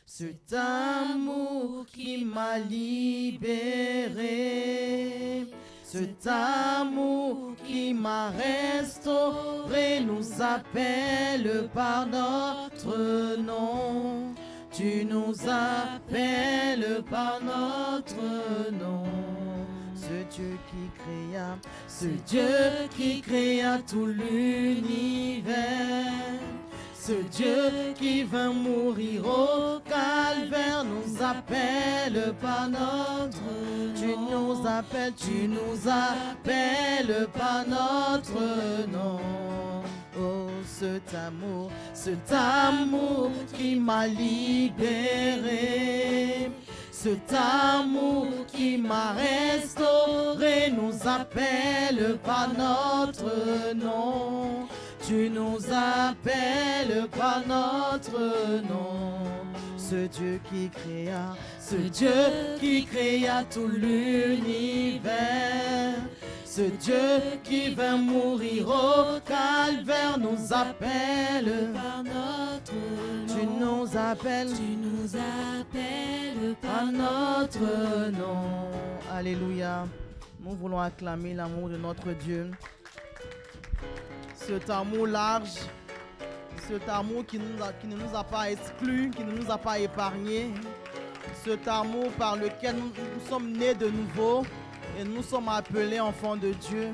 S2: Cet amour qui m'a libéré, cet amour qui m'a restauré, nous appelle par notre nom. Tu nous appelles par notre nom. Ce Dieu qui créa tout l'univers, ce Dieu qui vint mourir au calvaire, nous appelle par notre nom. Tu nous appelles par notre nom. Oh, cet amour qui m'a libéré, cet amour qui m'a restauré, nous appelle par notre nom. Tu nous appelles par notre nom. Ce Dieu qui créa tout l'univers, ce Dieu qui vint mourir au calvaire, nous appelle par notre nom. Tu nous appelles par notre nom. Alléluia. Nous voulons acclamer l'amour de notre Dieu. Cet amour large, cet amour qui ne nous a pas exclus, qui ne nous a pas épargnés, cet amour par lequel nous sommes nés de nouveau et nous sommes appelés enfants de Dieu.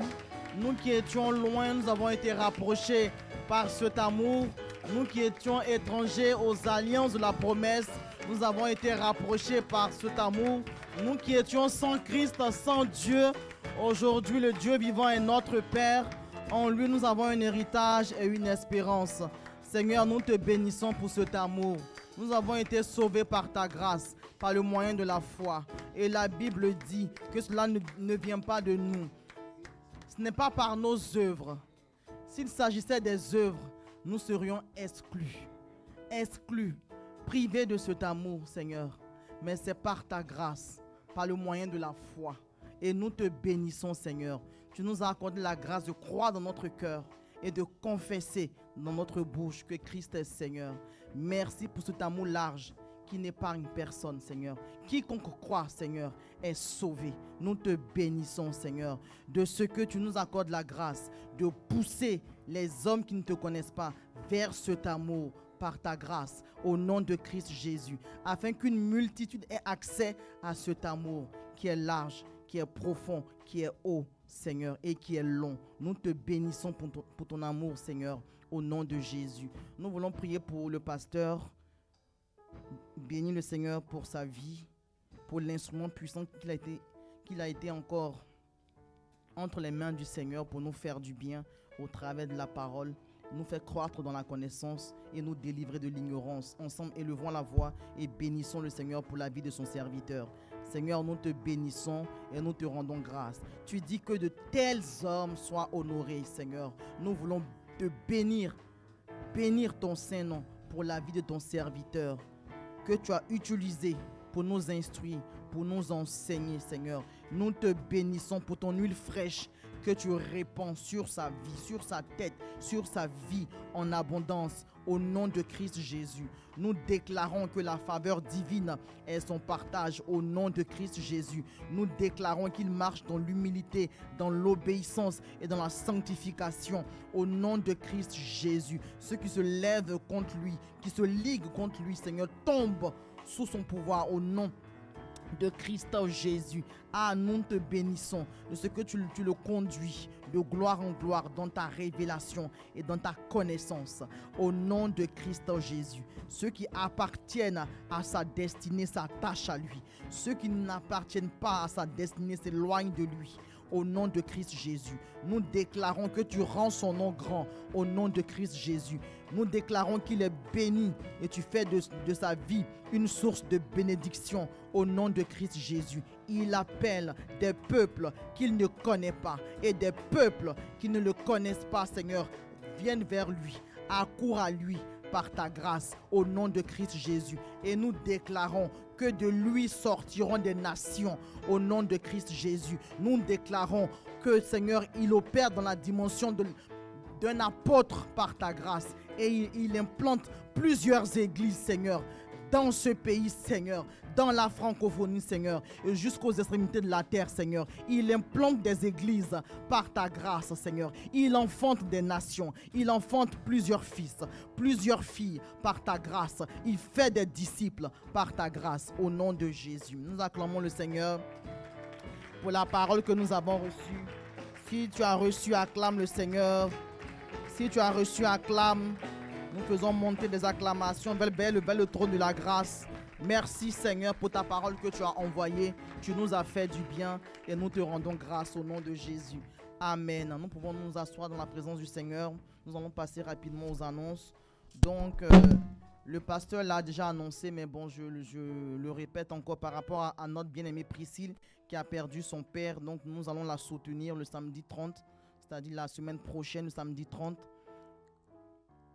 S2: Nous qui étions loin, nous avons été rapprochés par cet amour. Nous qui étions étrangers aux alliances de la promesse, nous avons été rapprochés par cet amour. Nous qui étions sans Christ, sans Dieu, aujourd'hui le Dieu vivant est notre Père. En lui, nous avons un héritage et une espérance. Seigneur, nous te bénissons pour cet amour. Nous avons été sauvés par ta grâce, par le moyen de la foi. Et la Bible dit que cela ne vient pas de nous. Ce n'est pas par nos œuvres. S'il s'agissait des œuvres, nous serions exclus, privés de cet amour, Seigneur. Mais c'est par ta grâce, par le moyen de la foi. Et nous te bénissons, Seigneur. Tu nous as accordé la grâce de croire dans notre cœur et de confesser dans notre bouche que Christ est Seigneur. Merci pour cet amour large qui n'épargne personne, Seigneur. Quiconque croit, Seigneur, est sauvé. Nous te bénissons, Seigneur, de ce que tu nous accordes la grâce de pousser les hommes qui ne te connaissent pas vers cet amour par ta grâce, au nom de Christ Jésus, afin qu'une multitude ait accès à cet amour qui est large, qui est profond, qui est haut, Seigneur, et qui est long. Nous te bénissons pour ton amour, Seigneur, au nom de Jésus. Nous voulons prier pour le pasteur. Bénis le Seigneur pour sa vie, pour l'instrument puissant qu'il a été encore entre les mains du Seigneur pour nous faire du bien au travers de la parole, nous faire croître dans la connaissance et nous délivrer de l'ignorance. Ensemble, élevons la voix et bénissons le Seigneur pour la vie de son serviteur. Seigneur, nous te bénissons et nous te rendons grâce. Tu dis que de tels hommes soient honorés, Seigneur. Nous voulons te bénir ton Saint-Nom pour la vie de ton serviteur que tu as utilisé pour nous instruire, pour nous enseigner, Seigneur. Nous te bénissons pour ton huile fraîche que tu répands sur sa vie, sur sa tête, sur sa vie en abondance. Au nom de Christ Jésus, nous déclarons que la faveur divine est son partage. Au nom de Christ Jésus, nous déclarons qu'il marche dans l'humilité, dans l'obéissance et dans la sanctification. Au nom de Christ Jésus, ceux qui se lèvent contre lui, qui se liguent contre lui, Seigneur, tombent sous son pouvoir. Au nom de Christ Jésus. Ah, nous te bénissons de ce que tu le conduis de gloire en gloire dans ta révélation et dans ta connaissance. Au nom de Christ Jésus, ceux qui appartiennent à sa destinée s'attachent à lui. Ceux qui n'appartiennent pas à sa destinée s'éloignent de lui. Au nom de Christ Jésus, nous déclarons que tu rends son nom grand. Au nom de Christ Jésus, nous déclarons qu'il est béni et tu fais de sa vie une source de bénédiction. Au nom de Christ Jésus, il appelle des peuples qu'il ne connaît pas et des peuples qui ne le connaissent pas, Seigneur, viennent vers lui, accourent à lui par ta grâce, au nom de Christ Jésus. Et nous déclarons que de lui sortiront des nations au nom de Christ Jésus. Nous déclarons que, Seigneur, il opère dans la dimension d'un apôtre par ta grâce et il implante plusieurs églises, Seigneur, dans ce pays, Seigneur, dans la francophonie, Seigneur, et jusqu'aux extrémités de la terre, Seigneur. Il implante des églises par ta grâce, Seigneur. Il enfante des nations. Il enfante plusieurs fils, plusieurs filles par ta grâce. Il fait des disciples par ta grâce, au nom de Jésus. Nous acclamons le Seigneur pour la parole que nous avons reçue. Si tu as reçu, acclame le Seigneur. Si tu as reçu, acclame. Nous faisons monter des acclamations vers le trône de la grâce. Merci Seigneur pour ta parole que tu as envoyée. Tu nous as fait du bien et nous te rendons grâce au nom de Jésus. Amen. Nous pouvons nous asseoir dans la présence du Seigneur. Nous allons passer rapidement aux annonces. Donc, le pasteur l'a déjà annoncé, mais bon, je le répète encore par rapport à notre bien-aimée Priscille qui a perdu son père. Donc, nous allons la soutenir le samedi 30, c'est-à-dire la semaine prochaine, le samedi 30.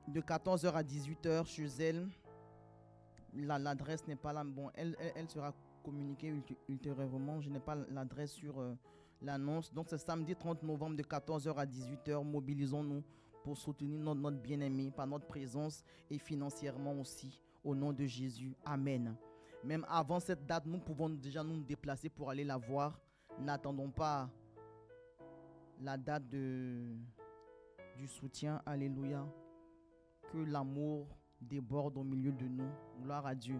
S2: De 14h à 18h chez elle. L'adresse n'est pas là. Bon, elle sera communiquée ultérieurement. Je n'ai pas l'adresse sur l'annonce. Donc, c'est samedi 30 novembre de 14h à 18h. Mobilisons-nous pour soutenir notre bien-aimé par notre présence et financièrement aussi. Au nom de Jésus. Amen. Même avant cette date, nous pouvons déjà nous déplacer pour aller la voir. N'attendons pas la date du soutien. Alléluia. Que l'amour déborde au milieu de nous. Gloire à Dieu.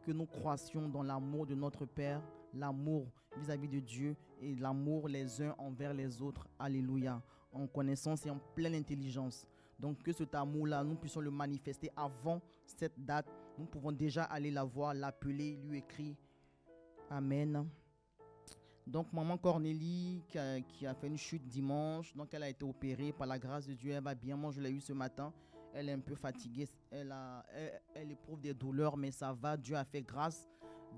S2: que nous croissions dans l'amour de notre Père, l'amour vis-à-vis de Dieu et l'amour les uns envers les autres. Alléluia. En connaissance et en pleine intelligence. Donc que cet amour-là, nous puissions le manifester avant cette date. Nous pouvons déjà aller la voir, l'appeler, lui écrire. Amen. Donc maman Cornélie qui a fait une chute dimanche, donc elle a été opérée par la grâce de Dieu, elle va bien. Moi je l'ai eu ce matin, elle est un peu fatiguée, elle éprouve des douleurs mais ça va, Dieu a fait grâce.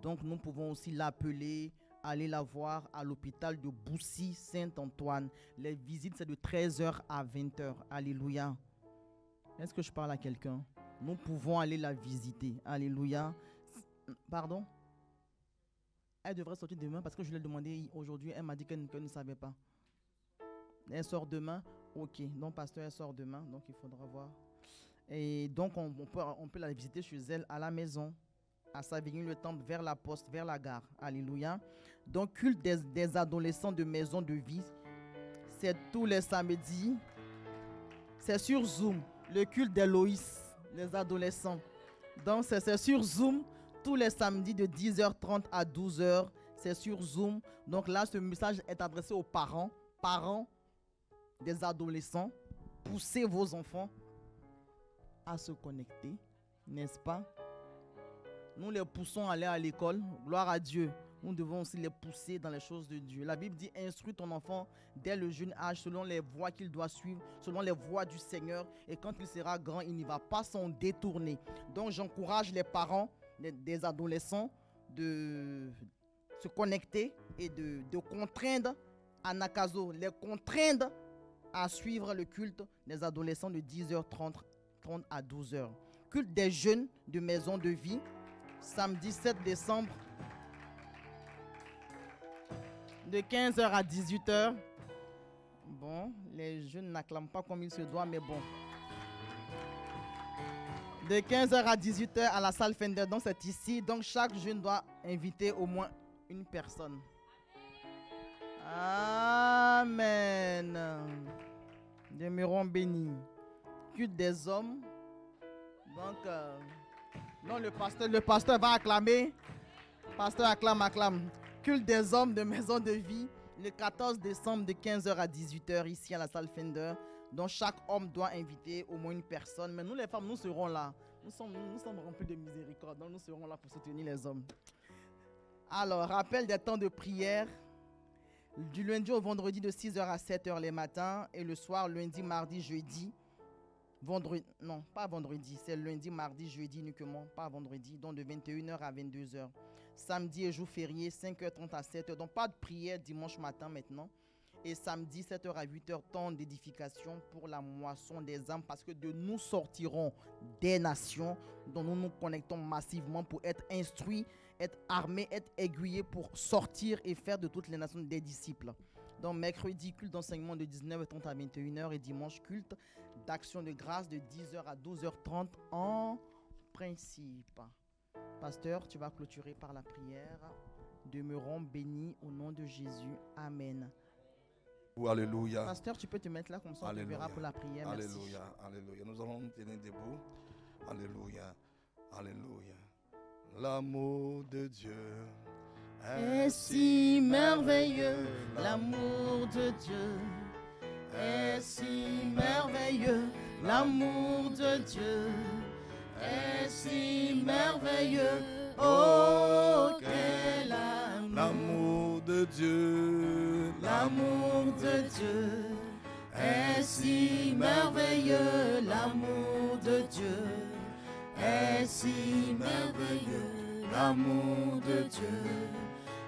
S2: Donc nous pouvons aussi l'appeler, aller la voir à l'hôpital de Boussy Saint-Antoine. Les visites c'est de 13h à 20h. Alléluia. Est-ce que je parle à quelqu'un? Nous pouvons aller la visiter. Alléluia. Pardon? Elle devrait sortir demain parce que je l'ai demandé aujourd'hui. Elle m'a dit qu'elle ne savait pas. Elle sort demain. Ok. Donc, pasteur, elle sort demain. Donc, il faudra voir. Et donc, on peut la visiter chez elle à la maison. À Savigny-le-Temple, vers la poste, vers la gare. Alléluia. Donc, culte des adolescents de maison de vie. C'est tous les samedis. C'est sur Zoom. Le culte d'Héloïse, les adolescents. Donc, c'est sur Zoom. Tous les samedis de 10h30 à 12h, c'est sur Zoom. Donc là, ce message est adressé aux parents des adolescents. Poussez vos enfants à se connecter, n'est-ce pas? Nous les poussons à aller à l'école, gloire à Dieu. Nous devons aussi les pousser dans les choses de Dieu. La Bible dit, instruis ton enfant dès le jeune âge selon les voies qu'il doit suivre, selon les voies du Seigneur. Et quand il sera grand, il n'y va pas s'en détourner. Donc j'encourage les parents des adolescents de se connecter et de contraindre à Nakazo, les contraindre à suivre le culte des adolescents de 10h30 à 12h. Culte des jeunes de maison de vie, samedi 7 décembre, de 15h à 18h. Bon, les jeunes n'acclament pas comme il se doit, mais bon. De 15h à 18h à la salle Fender, donc c'est ici. Donc chaque jeune doit inviter au moins une personne. Amen. Demeurons bénis. Culte des hommes. Donc, non, le pasteur va acclamer. Pasteur acclame. Culte des hommes de maison de vie. Le 14 décembre de 15h à 18h ici à la salle Fender. Donc chaque homme doit inviter au moins une personne. Mais nous les femmes, nous serons là. Nous sommes remplis de miséricorde. Donc nous serons là pour soutenir les hommes. Alors, rappel des temps de prière. Du lundi au vendredi de 6h à 7h les matins. Et le soir, lundi, mardi, jeudi. Vendredi, non, pas vendredi. C'est lundi, mardi, jeudi uniquement. Pas vendredi. Donc de 21h à 22h. Samedi et jour férié, 5h30 à 7h. Donc pas de prière dimanche matin maintenant. Et samedi, 7h à 8h, temps d'édification pour la moisson des âmes. Parce que de nous sortiront des nations dont nous nous connectons massivement pour être instruits, être armés, être aiguillés pour sortir et faire de toutes les nations des disciples. Donc mercredi, culte d'enseignement de 19h30 à 21h et dimanche, culte d'action de grâce de 10h à 12h30 en principe. Pasteur, tu vas clôturer par la prière. Demeurons bénis au nom de Jésus. Amen.
S3: Alléluia.
S2: Pasteur, tu peux te mettre là comme ça, on te verra pour la prière. Merci.
S3: Alléluia. Alléluia. Nous allons nous tenir debout. Alléluia. Alléluia. L'amour de Dieu
S2: est si merveilleux. L'amour de Dieu est si merveilleux. L'amour de Dieu est si merveilleux. Oh, quel amour.
S3: L'amour de Dieu.
S2: L'amour de Dieu est si merveilleux. L'amour de Dieu est si merveilleux. L'amour de Dieu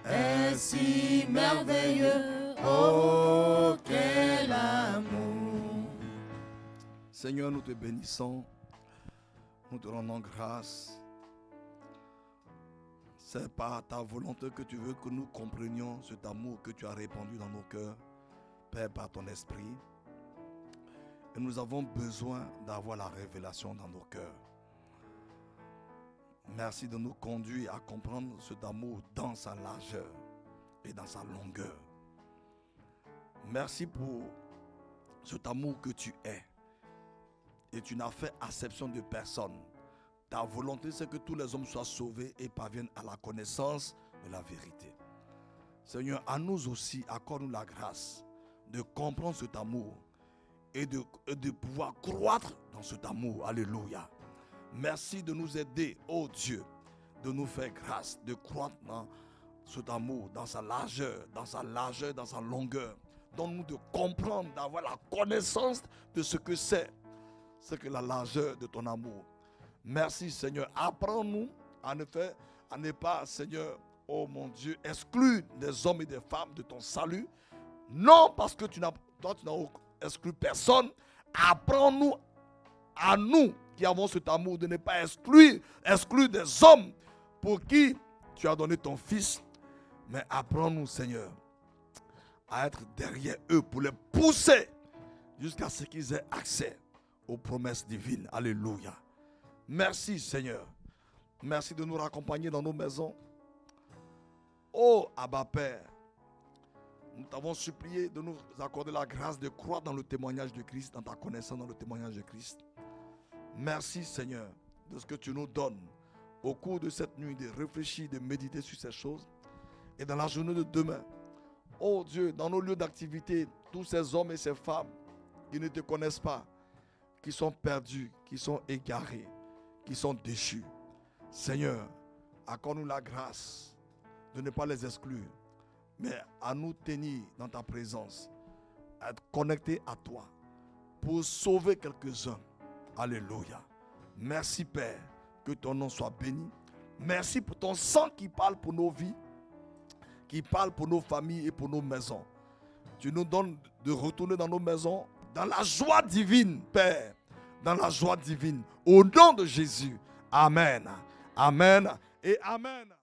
S2: est si merveilleux. Oh, quel amour.
S3: Seigneur, nous te bénissons. Nous te rendons grâce. C'est par ta volonté que tu veux que nous comprenions cet amour que tu as répandu dans nos cœurs, Père, par ton esprit. Et nous avons besoin d'avoir la révélation dans nos cœurs. Merci de nous conduire à comprendre cet amour dans sa largeur et dans sa longueur. Merci pour cet amour que tu es. Et tu n'as fait acception de personne. ta volonté, c'est que tous les hommes soient sauvés et parviennent à la connaissance de la vérité. Seigneur, à nous aussi, accorde-nous la grâce de comprendre cet amour et de pouvoir croître dans cet amour. Alléluia. Merci de nous aider, oh Dieu, de nous faire grâce, de croître dans cet amour, dans sa largeur, dans sa longueur. Donne-nous de comprendre, d'avoir la connaissance de ce que c'est que la largeur de ton amour. Merci Seigneur. Apprends-nous en effet à ne pas, Seigneur, oh mon Dieu, exclure des hommes et des femmes de ton salut. Non parce que toi tu n'as exclu personne. Apprends-nous à nous qui avons cet amour de ne pas exclure des hommes pour qui tu as donné ton fils. Mais apprends-nous Seigneur à être derrière eux pour les pousser jusqu'à ce qu'ils aient accès aux promesses divines. Alléluia. Merci Seigneur. Merci de nous raccompagner dans nos maisons. Oh Abba Père, nous t'avons supplié de nous accorder la grâce de croire dans le témoignage de Christ, dans ta connaissance dans le témoignage de Christ. Merci Seigneur de ce que tu nous donnes au cours de cette nuit, de réfléchir, de méditer sur ces choses. Et dans la journée de demain, oh Dieu, dans nos lieux d'activité, tous ces hommes et ces femmes qui ne te connaissent pas, qui sont perdus, qui sont égarés, qui sont déchus. Seigneur, accorde-nous la grâce de ne pas les exclure, mais à nous tenir dans ta présence, à être connectés à toi pour sauver quelques-uns. Alléluia. Merci Père, que ton nom soit béni. Merci pour ton sang qui parle pour nos vies, qui parle pour nos familles et pour nos maisons. Tu nous donnes de retourner dans nos maisons dans la joie divine, Père, dans la joie divine. Au nom de Jésus. Amen. Amen et Amen.